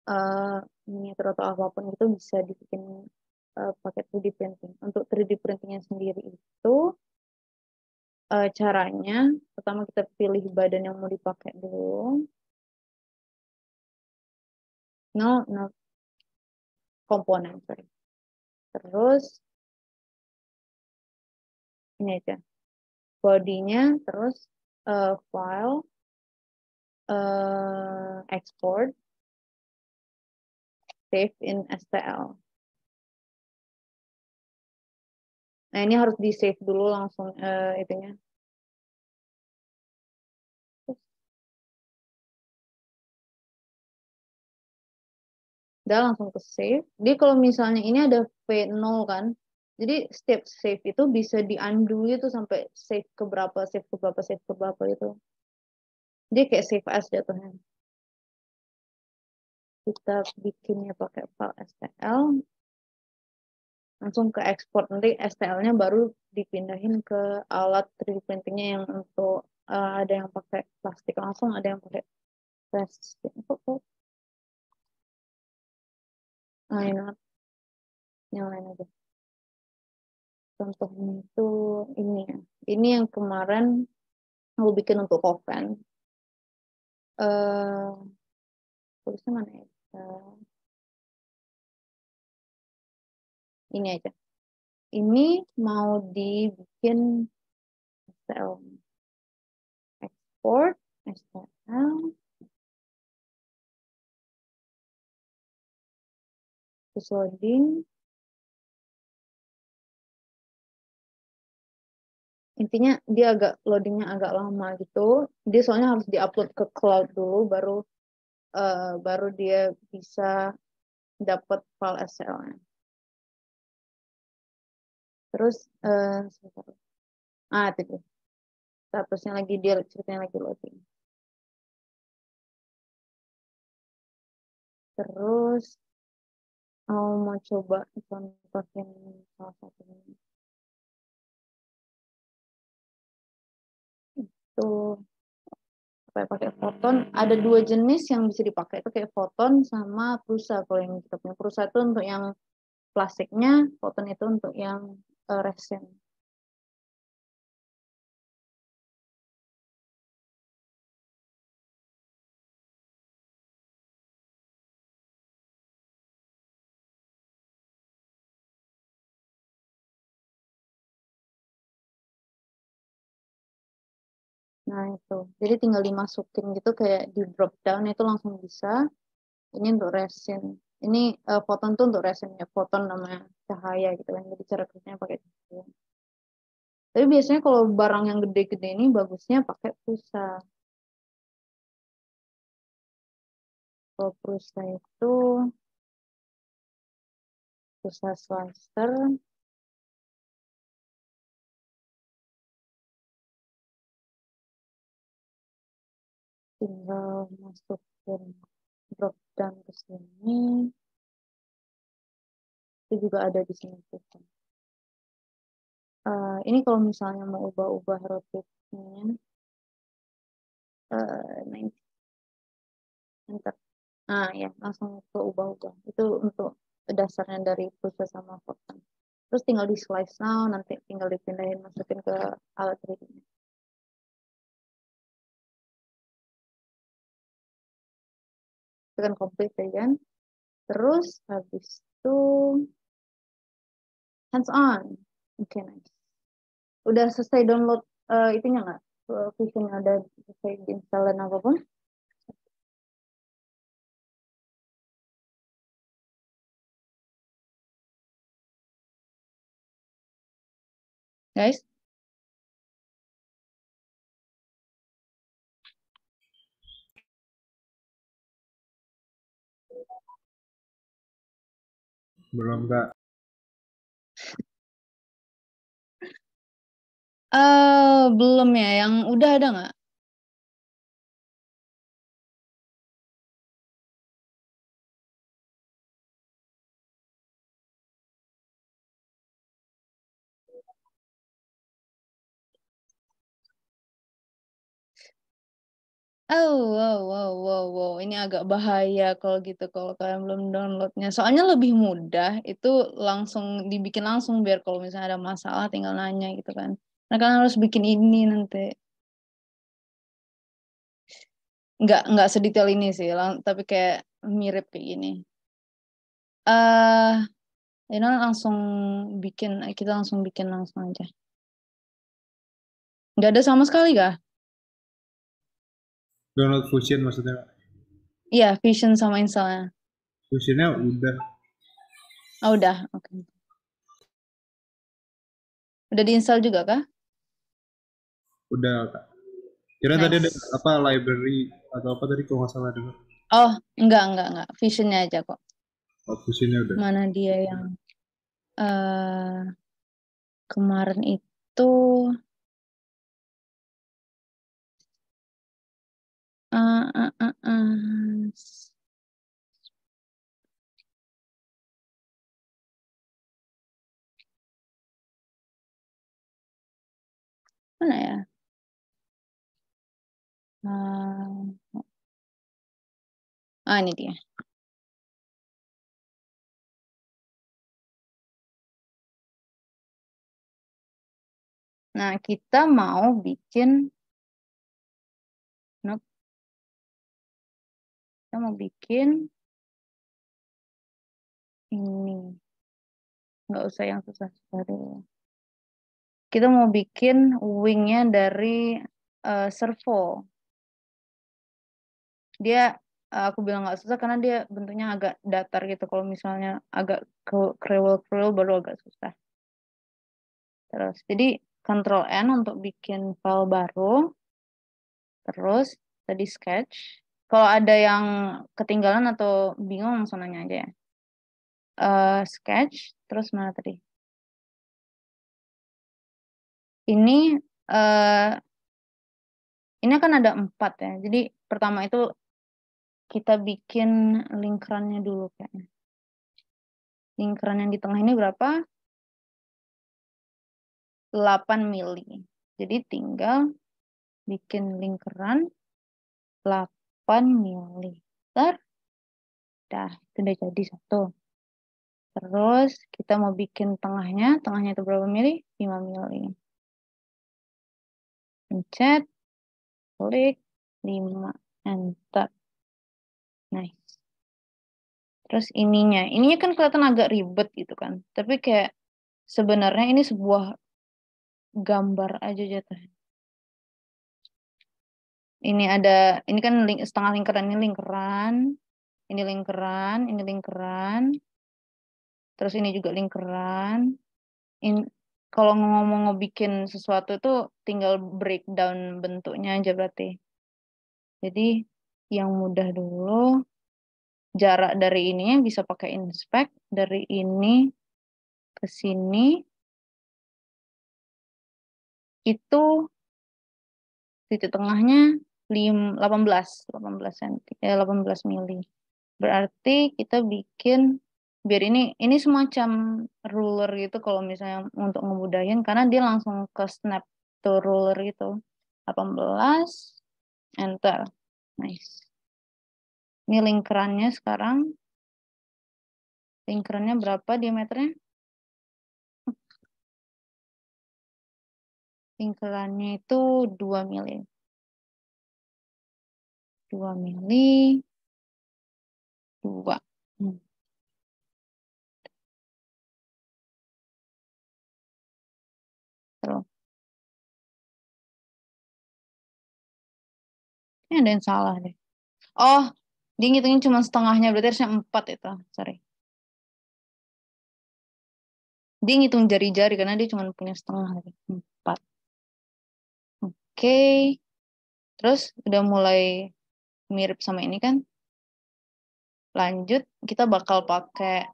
uh, miniatur atau apapun itu bisa dibikin pakai 3D printing. Untuk 3D printingnya sendiri itu caranya pertama kita pilih badan yang mau dipakai dulu. No komponen, sorry. Terus ini aja bodinya, terus file, export, save in STL. Nah ini harus di save dulu langsung itunya. Udah langsung ke save. Jadi kalau misalnya ini ada V0 kan. Jadi step save itu bisa di undo itu sampai save ke berapa itu. Jadi kayak save as jatuhnya. Kita bikinnya pakai file STL. Langsung ke export. Nanti STL-nya baru dipindahin ke alat 3D printingnya yang untuk ada yang pakai plastik langsung, ada yang pakai plastik. Nah, ini yang lain aja. Contohnya itu ini ya. Ini yang kemarin aku bikin untuk Koven. Tulisnya mana ya? Ini aja. Ini mau dibikin STL. Export STL. Terus loading. Intinya dia loadingnya agak lama gitu. Dia soalnya harus diupload ke cloud dulu, baru dia bisa dapat file STL-nya. Terus sebentar. Itu statusnya lagi dia ceritanya lagi loading. Terus mau coba contohin salah satunya. Itu pakai Photon. Ada 2 jenis yang bisa dipakai, itu kayak Photon sama Prusa. Kalau yang kita punya Prusa itu untuk yang plastiknya, Photon itu untuk yang resin. Nah itu, jadi tinggal dimasukin gitu kayak di drop down itu langsung bisa. Ini untuk resin. Ini Photon tuh untuk resin ya, Photon namanya cahaya gitu kan. Jadi cara kerjanya pakai cahaya. Tapi biasanya kalau barang yang gede-gede ini bagusnya pakai pulsa. Kalau pulsa itu pulsa slicer, tinggal masukin drop down ke sini. Itu juga ada di sini tuh. Ini kalau misalnya mau ubah-ubah rotate-nya, uh, enter. Nah ya, langsung ke ubah-ubah. Itu untuk dasarnya dari pulsa sama Photon. Terus tinggal di slice now, nanti tinggal dipindahin masukin ke alat 3D-nya. Tekan complete ya kan. Terus habis itu hands on. Oke, nice. Udah selesai download itunya nggak? Vision ada selesai diinstal dan apapun? Guys? Belum Kak. Belum ya. Yang udah ada nggak? Wow. Ini agak bahaya kalau gitu, kalau kalian belum downloadnya. Soalnya lebih mudah, itu langsung dibikin langsung, biar kalau misalnya ada masalah tinggal nanya gitu kan. Nah, kan harus bikin ini nanti. Nggak sedetail ini sih, tapi kayak mirip kayak gini. Eh, ini langsung bikin, kita langsung bikin langsung aja. Nggak ada sama sekali kah? Download Fusion maksudnya. Iya, Vision sama installnya. Fusionnya udah. Oh, udah, oke. Udah diinstal juga kah? Udah Kak. Kira tadi ada Nice. apa library atau apa tadi kalau nggak salah dengar. Oh, enggak. Visionnya aja kok. Oh, Fusionnya udah. Mana dia yang eh kemarin itu eh eh, eh, eh. Mana ya? Ini dia. Nah, kita mau bikin, nope, kita mau bikin ini. Nggak usah yang susah-susah dulu. kita mau bikin wingnya dari servo. Dia aku bilang nggak susah karena dia bentuknya agak datar gitu. Kalau misalnya agak kriwel-kriwel baru agak susah. Terus, jadi Ctrl N untuk bikin file baru. Terus, tadi sketch. Kalau ada yang ketinggalan atau bingung, langsung nanya aja ya. Sketch, terus mana tadi? Ini ini akan ada 4 ya. Jadi pertama itu kita bikin lingkarannya dulu kayaknya. Lingkaran yang di tengah ini berapa? 8 mili. Jadi tinggal bikin lingkaran 8 mili. Dah, itu udah jadi satu. Terus kita mau bikin tengahnya. Tengahnya itu berapa mili? 5 mili. Pencet, klik, 5, enter. Nice. Terus ininya kan kelihatan agak ribet gitu kan. Tapi kayak sebenarnya ini sebuah gambar aja jatuhnya. Ini kan setengah lingkaran, ini lingkaran, terus ini juga lingkaran. Kalau ngomong bikin sesuatu itu tinggal breakdown bentuknya aja berarti. Jadi yang mudah dulu, jarak dari ininya bisa pakai inspect, dari ini ke sini, itu titik tengahnya 18 cm, 18 mili. Berarti kita bikin biar ini semacam ruler gitu kalau misalnya untuk ngemudahin karena dia langsung ke snap to ruler gitu. 18, enter. Nice. Ini lingkarannya sekarang. Lingkarannya berapa diameternya? Lingkarannya itu 2 mili. 2 mili. 2. Terus. Ini ada yang salah deh. Oh, dia ngitungin cuma setengahnya. Berarti harusnya 4 itu. Sorry. Dia ngitung jari-jari karena dia cuma punya setengah. 4. Oke. Terus udah mulai mirip sama ini kan. Lanjut, kita bakal pakai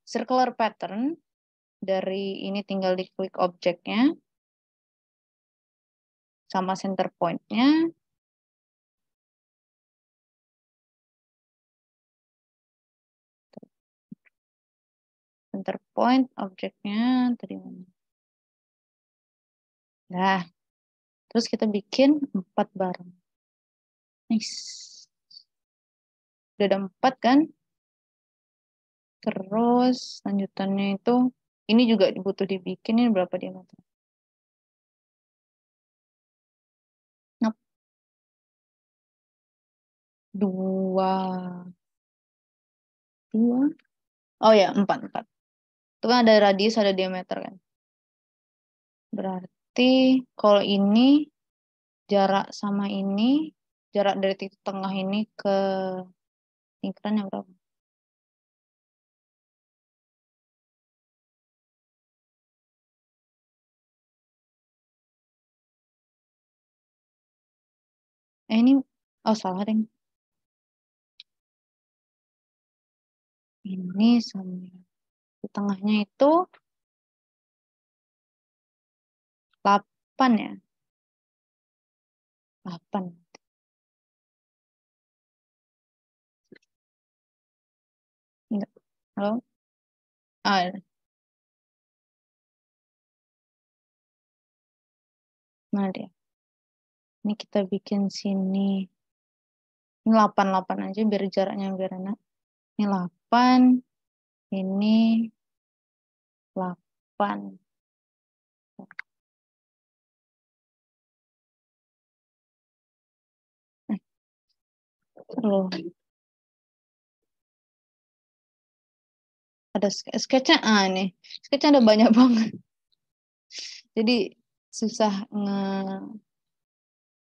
circular pattern. Dari ini tinggal diklik objeknya. Sama center point-nya. Center point, objeknya tadi mana? Nah, terus kita bikin 4 bareng. Nice. Udah ada 4 kan? Terus lanjutannya itu, ini juga butuh dibikin, ini berapa diameter? Nope. 2. Oh ya, 4. Itu kan ada radius, ada diameter kan. Berarti kalau ini jarak sama ini, jarak dari titik tengah ini ke lingkarannya berapa? Ini, oh salah deh. Ini sama di tengahnya itu 8 ya. 8. Enggak. Halo? Ah, mana dia? Ini kita bikin sini. Ini 8 aja biar jaraknya biar enak. Ini 8. Ini 8. Loh, ada sketchnya. Ah, nih. Sketchnya ada banyak banget. Jadi susah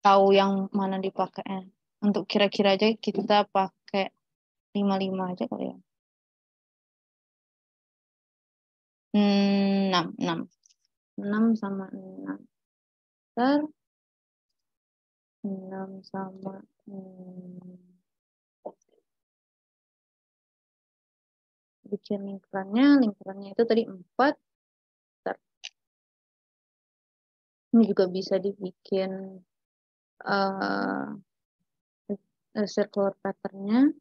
tahu yang mana dipakai. Untuk kira-kira aja kita pakai 55 aja kali ya. 6 sama 6. Ntar 6 sama 6. Bikin lingkarannya itu tadi 4. Ntar. Ini juga bisa dibikin circular patternnya,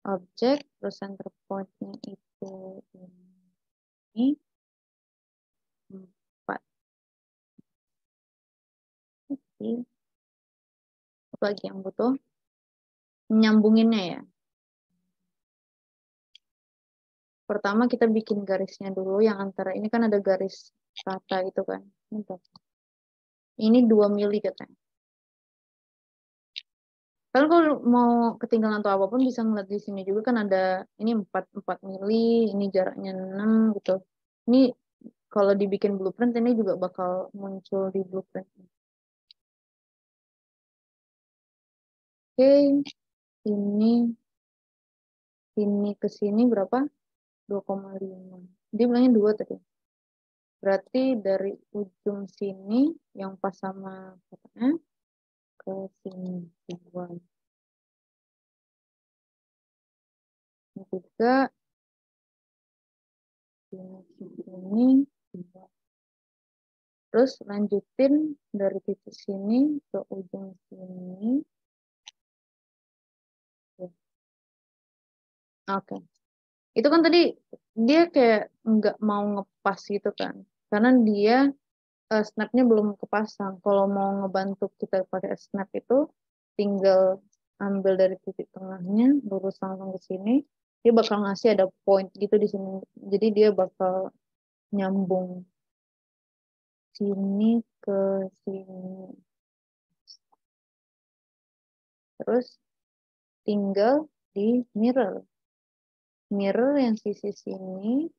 objek, terus center point-nya itu ini 4. Oke. Apa lagi yang butuh? Nyambunginnya ya. Pertama kita bikin garisnya dulu yang antara ini kan ada garis rata itu kan. Ini 2 mili katanya. Kalau mau ketinggalan atau apapun bisa ngeliat di sini juga kan ada ini 4 mili, ini jaraknya 6 gitu. Ini kalau dibikin blueprint ini juga bakal muncul di blueprint. Oke, ini ke sini berapa? 2,5. Dia bilangnya 2 tadi. Berarti dari ujung sini yang pas sama katanya ke sini 2. Juga sini 2. Terus lanjutin dari titik sini ke ujung sini. Oke. Itu kan tadi dia kayak nggak mau ngepas gitu kan. Karena dia snapnya belum kepasang. Kalau mau ngebantu kita pakai snap itu tinggal ambil dari titik tengahnya, lurus langsung ke sini. Dia bakal ngasih ada point gitu di sini. Jadi dia bakal nyambung sini ke sini. Terus tinggal di mirror. Mirror yang sisi sini.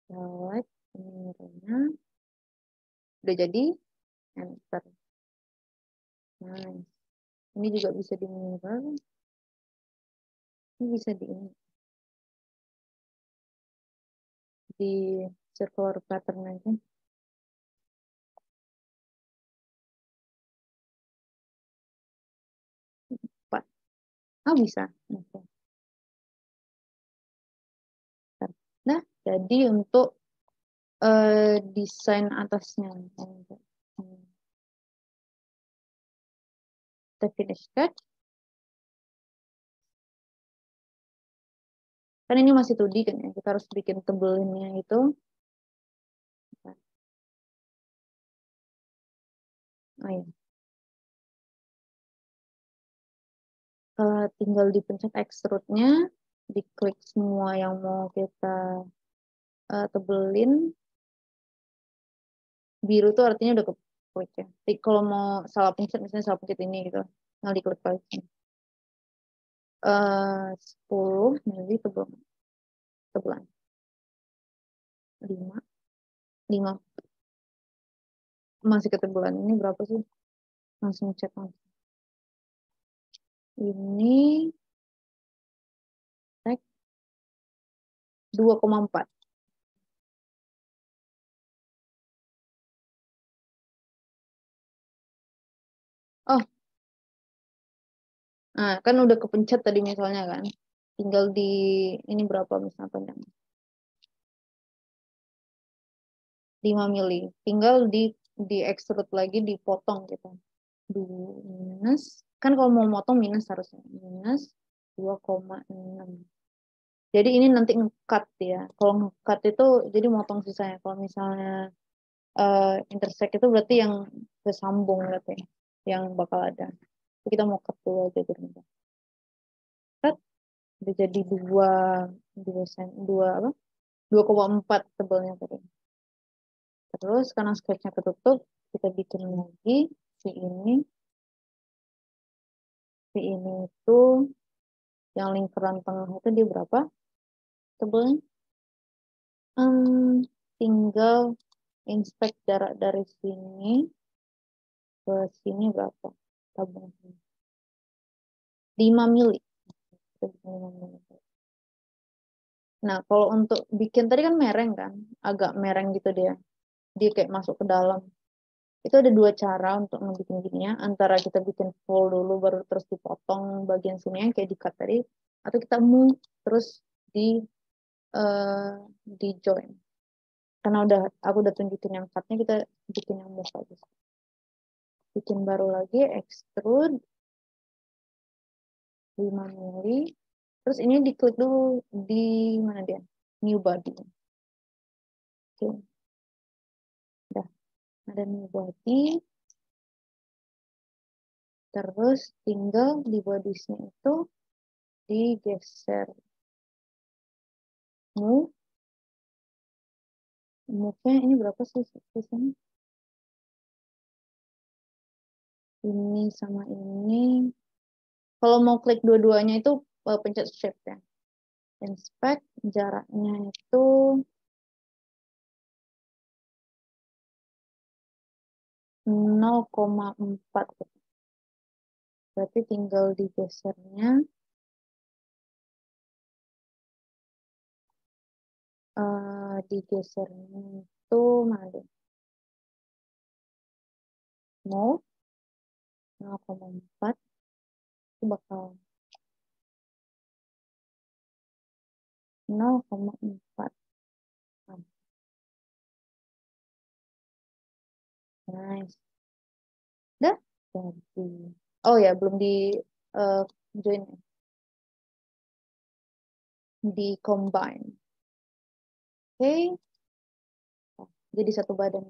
Select mirrornya. Udah jadi. Enter. Nice. Ini juga bisa di mirror. Ini bisa di circular pattern aja. 4. Oh bisa. Oke. Nah, jadi untuk desain atasnya. Kita finish sketch. Kan ini masih 2D kan ya. Kita harus bikin tebelinnya itu. Oh iya. Tinggal dipencet extrude-nya, diklik semua yang mau kita tebelin. Biru tuh artinya udah klik ya. Jadi kalau mau salah pencet, misalnya salah pencet ini gitu, tinggal diklik lagi. 10 mili tebelan. 5 masih ketebelan. Ini berapa sih? Langsung cek langsung. Ini 2,4. Oh, nah kan udah kepencet tadi misalnya kan. Tinggal di ini berapa misalnya panjang? 5 mili. Tinggal di extrude lagi, dipotong gitu. Minus, kan kalau mau motong minus harusnya. Minus 2,6. Jadi ini nanti nge-cut ya. Kalau nge-cut itu jadi motong sisanya. Kalau misalnya intersect itu berarti yang bersambung berarti yang bakal ada. Jadi kita mau cut dulu aja dulu. Cut udah jadi 2 apa? 2,4 tebalnya tadi. Terus karena sketchnya ketutup, kita bikin lagi si ini. Si ini itu yang lingkaran tengah itu dia berapa tebalnya? Tinggal inspect jarak dari sini ke sini berapa? Tabung 5 mili. Kita bikin 5 mili. Nah, kalau untuk bikin tadi kan mereng kan, agak mereng gitu dia kayak masuk ke dalam. Itu ada dua cara untuk ngebikin gininya, antara kita bikin full dulu baru terus dipotong bagian sini yang kayak di-cut tadi, atau kita move terus di eh, di join. Karena aku udah tunjukin yang cutnya, kita bikin yang move aja. Bikin baru lagi, extrude 5 mili. Terus ini diklik dulu di mana dia? New body. Oke, udah ada new body. Terus tinggal di bodiesnya itu digeser. Move. Move-nya ini berapa sih sisanya? Ini sama ini. Kalau mau klik dua-duanya itu pencet shift ya. Inspect jaraknya itu 0,4. Berarti tinggal digesernya digesernya itu mana deh? Move 0,4 itu bakal 0,4. Nice. Udah jadi. Oh ya, belum di eh, join ya. Di combine. Oke, jadi satu badan.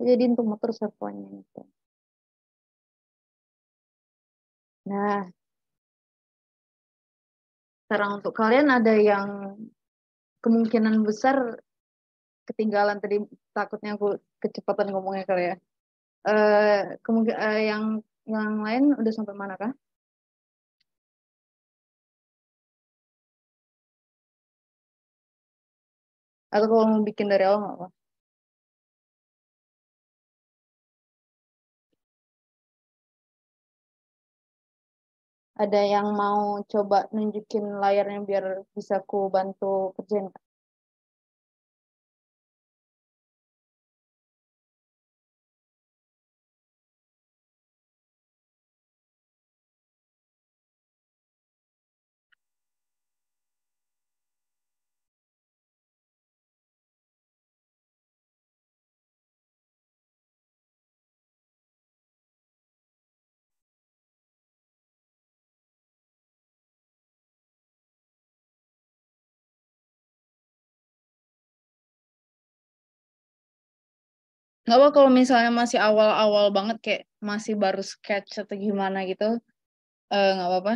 Jadi untuk motor servonya itu. Nah, sekarang untuk kalian ada yang kemungkinan besar ketinggalan tadi, takutnya aku kecepatan ngomongnya kali ya. Kemungkinan yang lain udah sampai mana kah? Atau kalau mau bikin dari awal nggak apa? Ada yang mau coba nunjukin layarnya biar bisa aku bantu kerjain? Nggak apa kalau misalnya masih awal-awal banget kayak masih baru sketch atau gimana gitu, nggak apa-apa.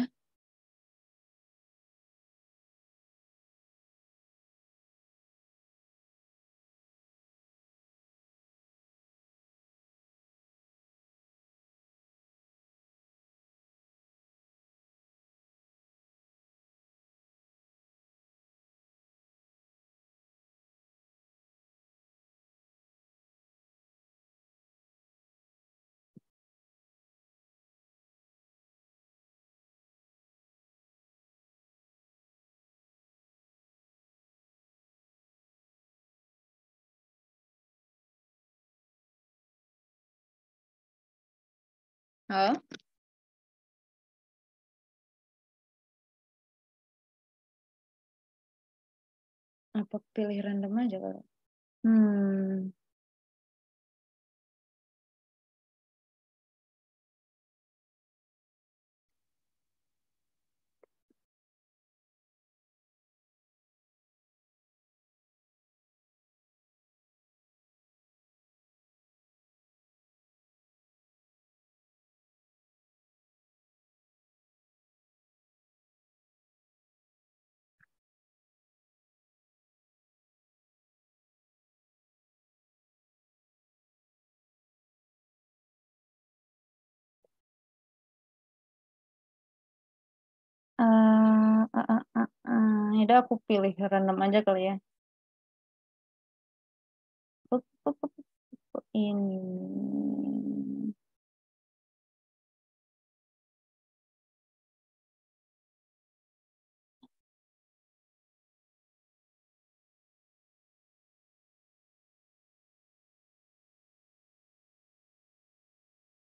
Oh, apa pilih random aja kali? Hmm. Ya udah aku pilih random aja kali ya. Ini.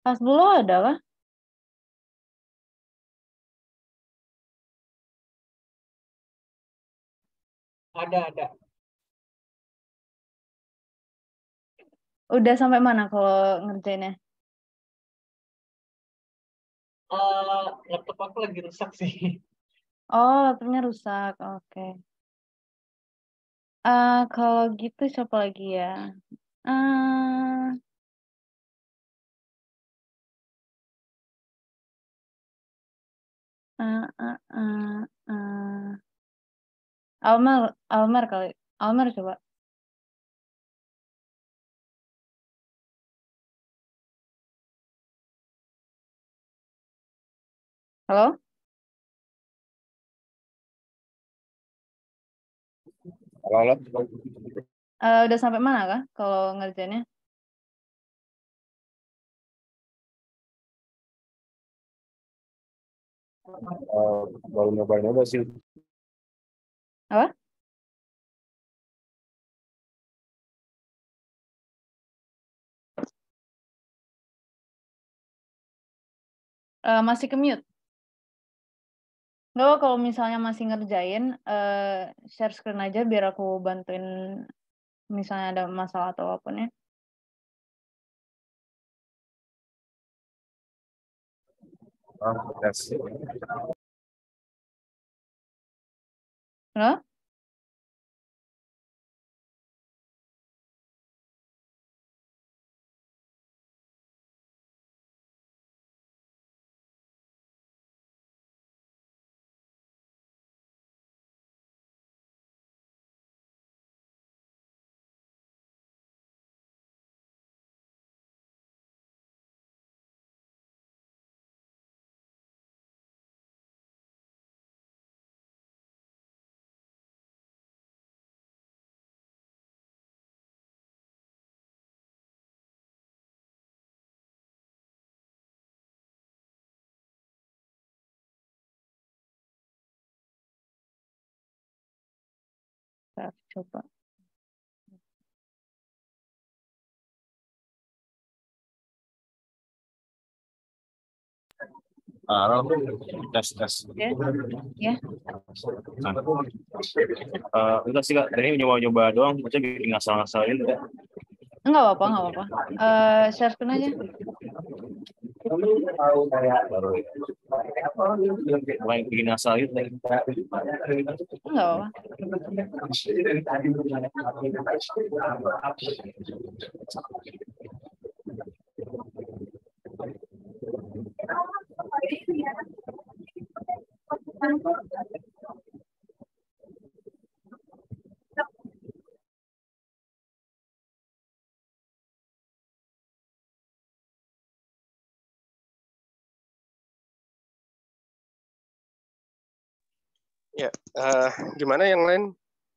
Pas dulu ada kah? Ada. Udah sampai mana kalau ngerjainnya? Laptop aku lagi rusak sih. Oh, laptopnya rusak. Oke. Kalau gitu siapa lagi ya? Eh, eh, eh, eh, eh. Almer kali. Almer coba. Halo? Halo. Udah sampai mana kah kalau ngerjainnya? Baru nyoba sih. Apa? Masih ke mute. Nggak apa, kalau misalnya masih ngerjain, share screen aja biar aku bantuin misalnya ada masalah atau apapun ya. Yes. Halo? Bentar, coba. Halo. Tes. Ya. Ya. Enggak sih Kak, tadi nyoba-nyoba doang, maksudnya bikin ngasal-ngasalin. Enggak apa-apa. Share screen aja. Mulai bikin ngasal gitu. Enggak apa-apa. Ya, gimana yang lain?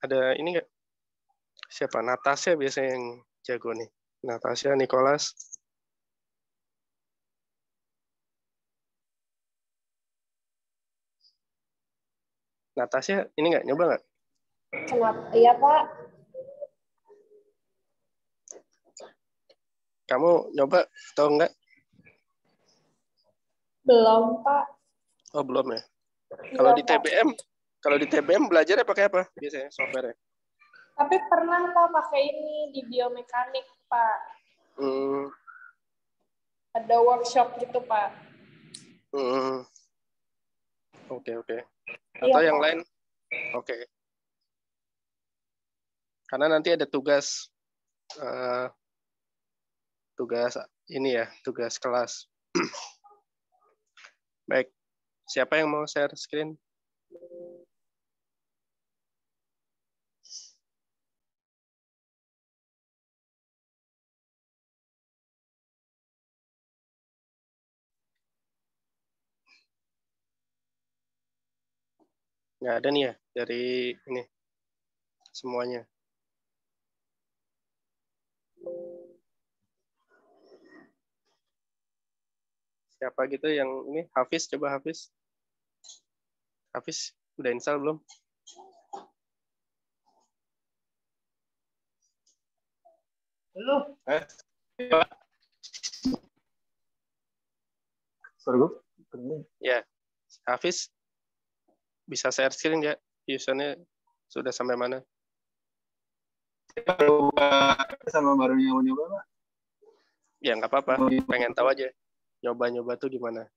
Ada ini nggak? Siapa? Natasha biasanya yang jago nih. Natasha, Nicholas. Natasha, ini nggak? Nyoba nggak? Kenapa? Iya, Pak. Kamu nyoba atau enggak? Belum, Pak. Oh, belum ya. Iya, Kalau di Pak. kalau di TBM belajarnya pakai apa biasanya software-nya? Tapi pernah, Pak, pakai ini di biomekanik, Pak. Hmm, Ada workshop gitu, Pak. hmm. Oke. Iya, Atau yang Pak. lain? Oke. Karena nanti ada tugas ini ya, tugas kelas. Baik. Siapa yang mau share screen? Nggak ada nih ya dari ini semuanya. Siapa gitu yang ini? Hafiz, coba Hafiz. Hafiz, udah install belum? Belum. Sorry gue. Ya, Hafiz bisa share screen nggak? Usernya sudah sampai mana? Baru sama baru nyoba-nyoba Pak. Ya nggak apa-apa, pengen tahu aja. Nyoba-nyoba tuh gimana?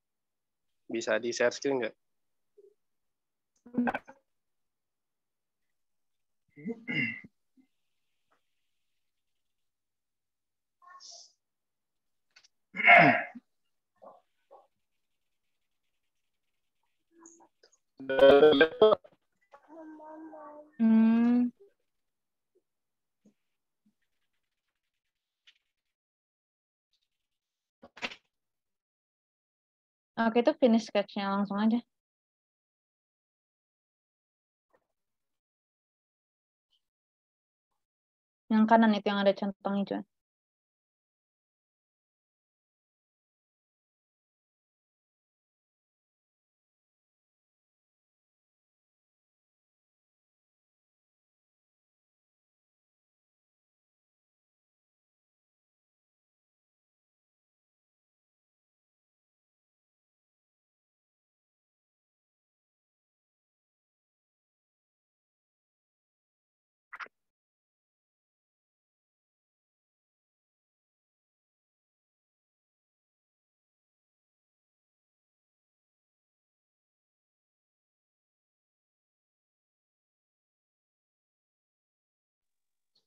Bisa di share screen nggak? Hmm. Oke, itu finish sketch-nya langsung aja. Yang kanan itu yang ada centang hijau.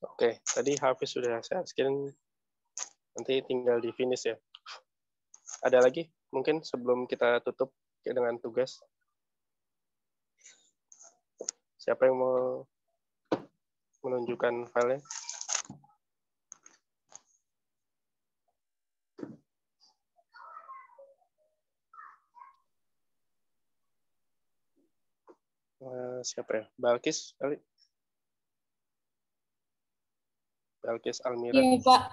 Oke, tadi Hafiz sudah share screen. Nanti tinggal di finish ya. Ada lagi mungkin sebelum kita tutup dengan tugas? Siapa yang mau menunjukkan filenya? Siapa ya? Balkis kali? Balkis Almira. Iya, Pak.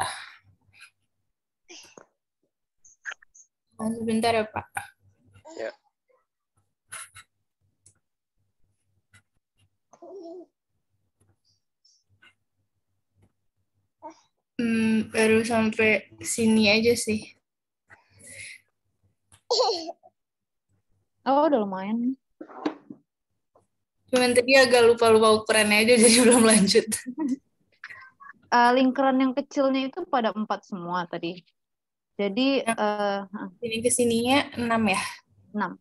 Sebentar ya, Pak. Ya. Baru sampai sini aja sih. Oh, udah lumayan. Cuman tadi agak lupa-lupa ukurannya aja, jadi belum lanjut. Lingkaran yang kecilnya itu pada 4 semua tadi. Jadi Ini ke sininya 6 ya? 6.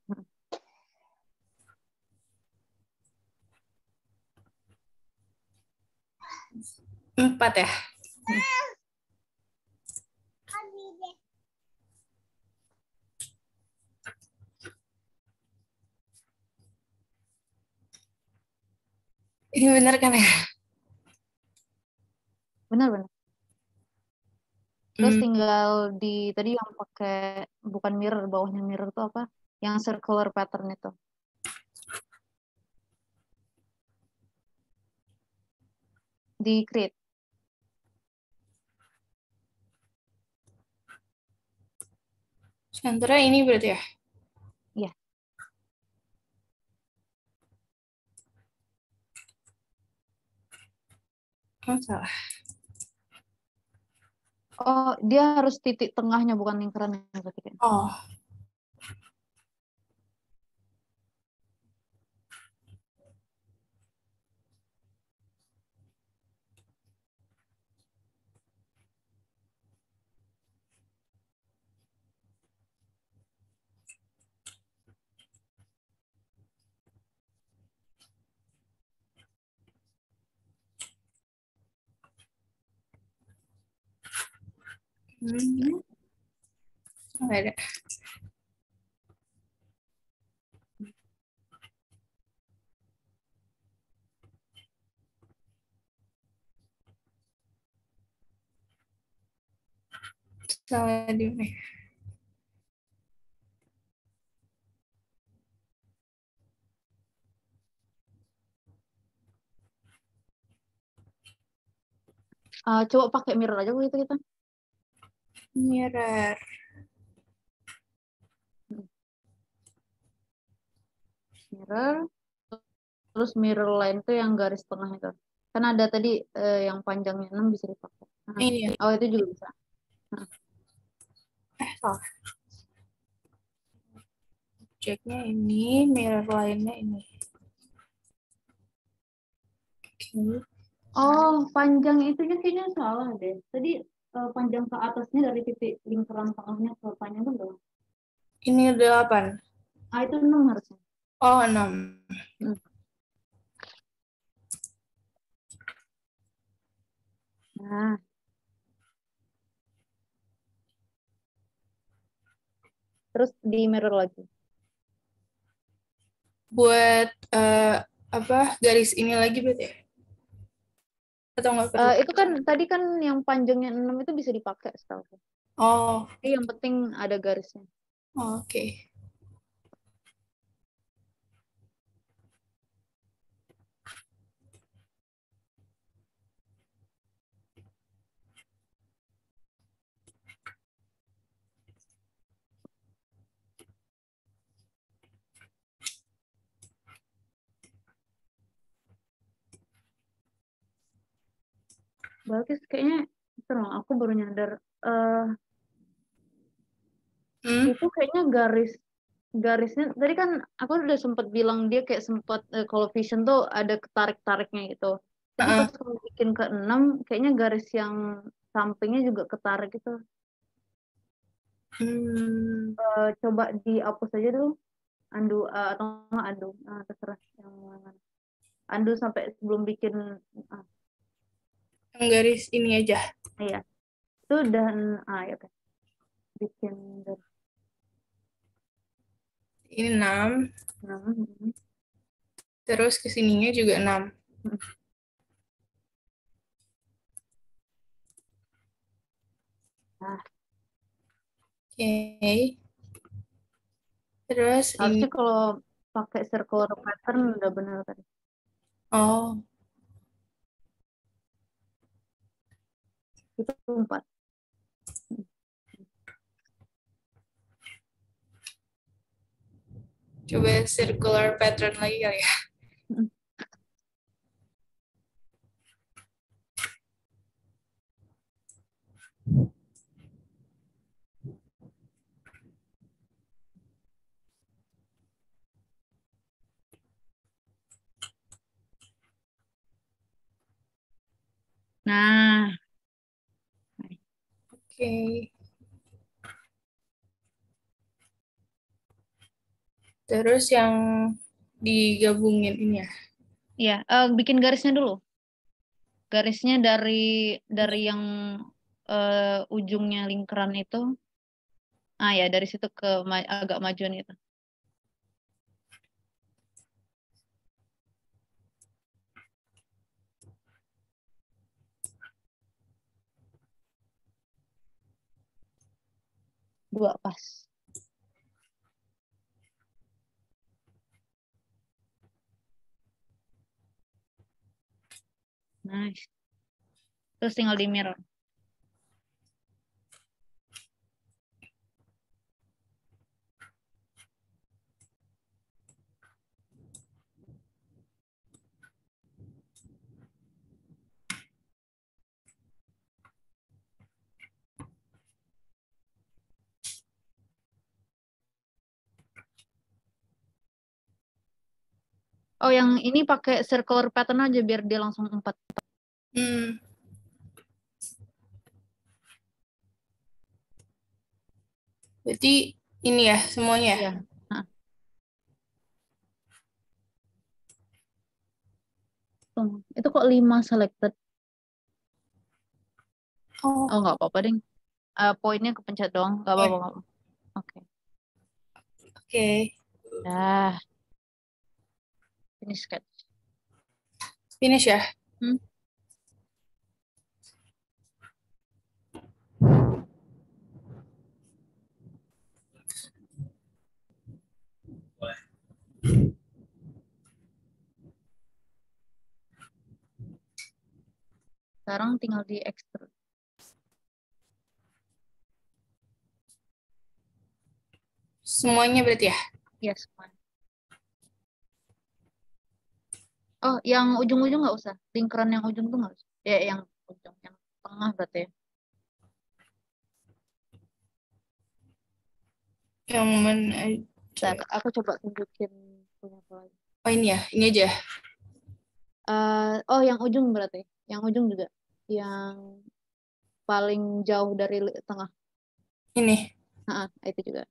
4 ya? Ini benar kan ya? Benar-benar. Terus tinggal di tadi yang pakai bukan mirror, bawahnya mirror tuh apa? Yang circular pattern itu. Di create. Senternya ini berarti ya? Iya. Oh, salah. Oh, dia harus titik tengahnya bukan lingkaran yang ketiga. Oh. Nggak ada. Salah di mana? Coba pakai mirror aja gitu kita. Mirror. mirror, terus mirror line tuh yang garis tengah itu. Kan ada tadi yang panjangnya 6 bisa dipakai. Nah, Ini ya. oh itu juga bisa. Nah, Salah. Objeknya ini, mirror line-nya ini. Oke. oh, panjang itunya kayaknya salah deh. Tadi panjang ke atasnya dari titik lingkaran tengahnya ke panjang itu berapa? Ini 8. Ah, itu 6 harusnya. Oh, 6. Hmm. Nah, terus di mirror lagi. Buat apa garis ini lagi berarti ya? Atau nggak perlu? Itu kan tadi kan yang panjangnya 6 itu bisa dipakai setahu aku. Oh, Jadi yang penting ada garisnya. oke. Bagus kayaknya terus aku baru nyadar itu kayaknya garisnya tadi kan aku udah sempat bilang dia kayak sempat kalau vision tuh ada ketarik-tariknya gitu. Tapi pas kamu bikin ke 6 kayaknya garis yang sampingnya juga ketarik gitu. Coba dihapus aja dulu. Undo atau nggak undo. Terserah yang mana. Undo sampai sebelum bikin Yang garis ini aja. iya. Itu dan ya oke. Bikin garis Ini 6. 6. Terus kesininya juga 6. Nah, Oke. Terus harusnya ini. kalau pakai circular pattern udah benar tadi. Oh, Itu 4. coba circular pattern lagi kali ya. Nah, Oke. Terus yang digabungin ini ya. iya, bikin garisnya dulu. Garisnya dari yang ujungnya lingkaran itu. Ya dari situ ke agak majuan itu. Dua pas. Nice. Terus tinggal di mirror. Oh, yang ini pakai circular pattern aja biar dia langsung 4. Berarti ini ya semuanya? Iya. Itu kok 5 selected? Oh, nggak apa-apa deh. Poinnya kepencet doang. Nggak apa-apa. Oke. Oke. Dah. Finish sketch. Finish ya? Sekarang tinggal di extrude. Semuanya berarti ya? Iya, semuanya. Oh, yang ujung-ujung nggak usah. Lingkaran yang ujung tuh nggak usah. Ya, yang ujung, yang tengah berarti ya. Yang mana? Bentar, aku coba tunjukin punya apa lagi. Oh ini ya, ini aja. Oh, yang ujung berarti. Yang ujung juga. Yang paling jauh dari tengah. Ini. Itu juga.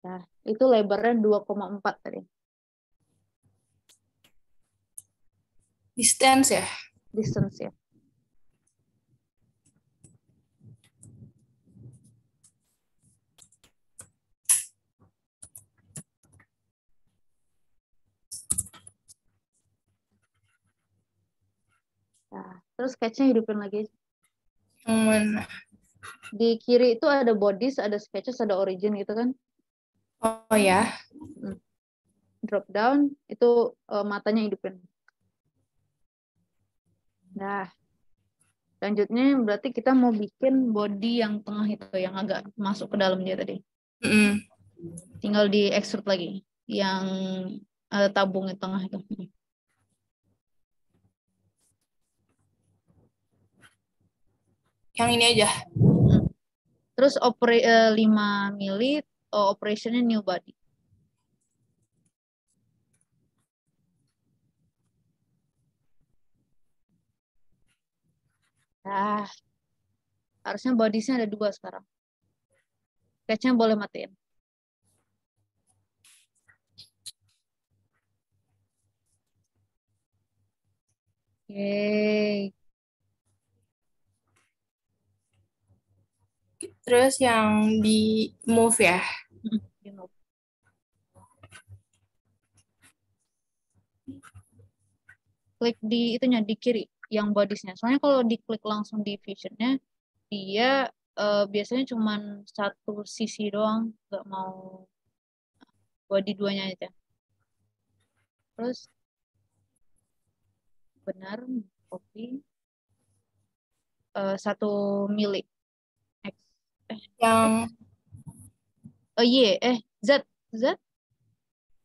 Nah, itu lebarnya 2,4 tadi. Distance ya? Distance ya. Nah, terus sketchnya hidupin lagi. Yang mana? Di kiri itu ada bodies, ada sketches, ada origin gitu kan. Oh ya. Drop down, itu matanya hidupin. Nah, selanjutnya berarti kita mau bikin body yang tengah itu, yang agak masuk ke dalam dia tadi. Tinggal di extrude lagi, yang tabung di tengah itu. Yang ini aja. Terus 5 mili, operationnya new body. Nah, harusnya bodiesnya ada 2 sekarang. Sketchnya boleh matiin. Yeay. Terus yang di move ya? Di move. Klik di itunya, di kiri, yang bodiesnya. Soalnya kalau diklik langsung di visionnya, dia biasanya cuma satu sisi doang, nggak mau body 2-nya aja. Terus benar, copy 1 mili. Yang Z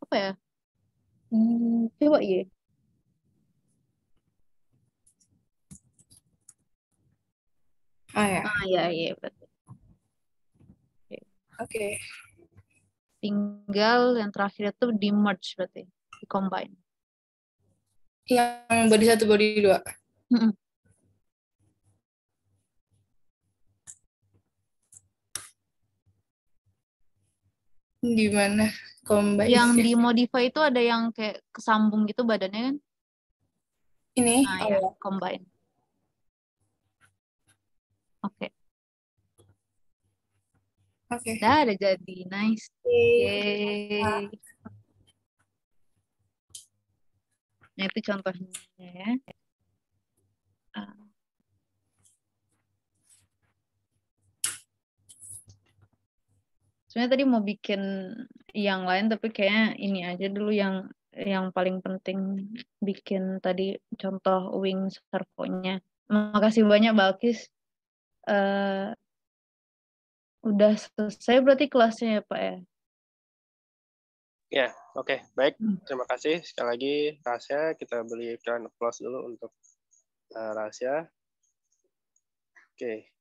apa ya? Coba Y. Ya berarti. Oke. Tinggal yang terakhir itu di merge berarti, di combine. Yang body 1, body 2. Di mana combine? Yang di modify itu ada yang kayak kesambung gitu badannya kan? Ini? Ya, combine. Oke. Dah ada jadi, nice. Yeay. Nah, itu contohnya ya. Sebenarnya tadi mau bikin yang lain, tapi kayaknya ini aja dulu yang paling penting, bikin tadi contoh wing servonya. Makasih banyak Balkis. Udah selesai berarti kelasnya ya Pak ya? Ya, oke. Baik. Terima kasih. Sekali lagi, Rasya, kita berikan applause dulu untuk Rasya. Oke.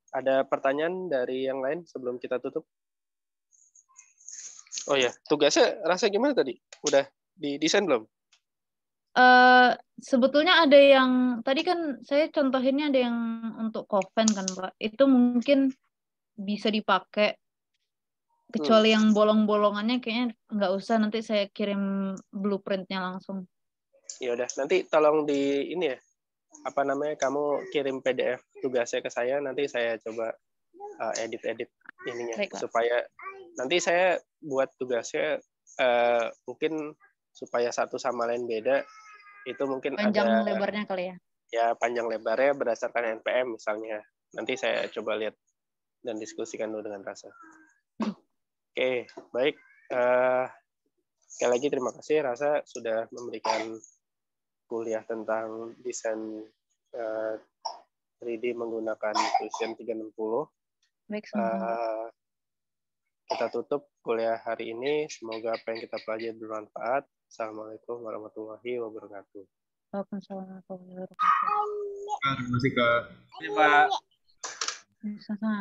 Ada pertanyaan dari yang lain sebelum kita tutup? Oh ya, tugasnya Rasya gimana tadi? Udah didesain belum? Sebetulnya ada yang, tadi kan saya contohinnya ada yang untuk Coven kan Pak. Itu mungkin bisa dipakai. Kecuali yang bolong-bolongannya kayaknya nggak usah, nanti saya kirim blueprintnya langsung. Ya udah, nanti tolong di ini ya, apa namanya, kamu kirim PDF tugasnya ke saya, nanti saya coba edit-edit ininya. Baiklah. Supaya nanti saya buat tugasnya mungkin supaya satu sama lain beda, itu mungkin panjang ada lebarnya kali ya. Ya, panjang lebarnya berdasarkan NPM misalnya. Nanti saya coba lihat dan diskusikan dulu dengan Rasa. Oke, baik. Sekali lagi terima kasih Rasa sudah memberikan kuliah tentang desain 3D menggunakan Fusion 360. Baik, sama-sama. kita tutup kuliah hari ini. Semoga apa yang kita pelajari bermanfaat. Assalamualaikum warahmatullahi wabarakatuh. Waalaikumsalam warahmatullahi wabarakatuh. Terima kasih Kak. Ini Pak. Sama-sama.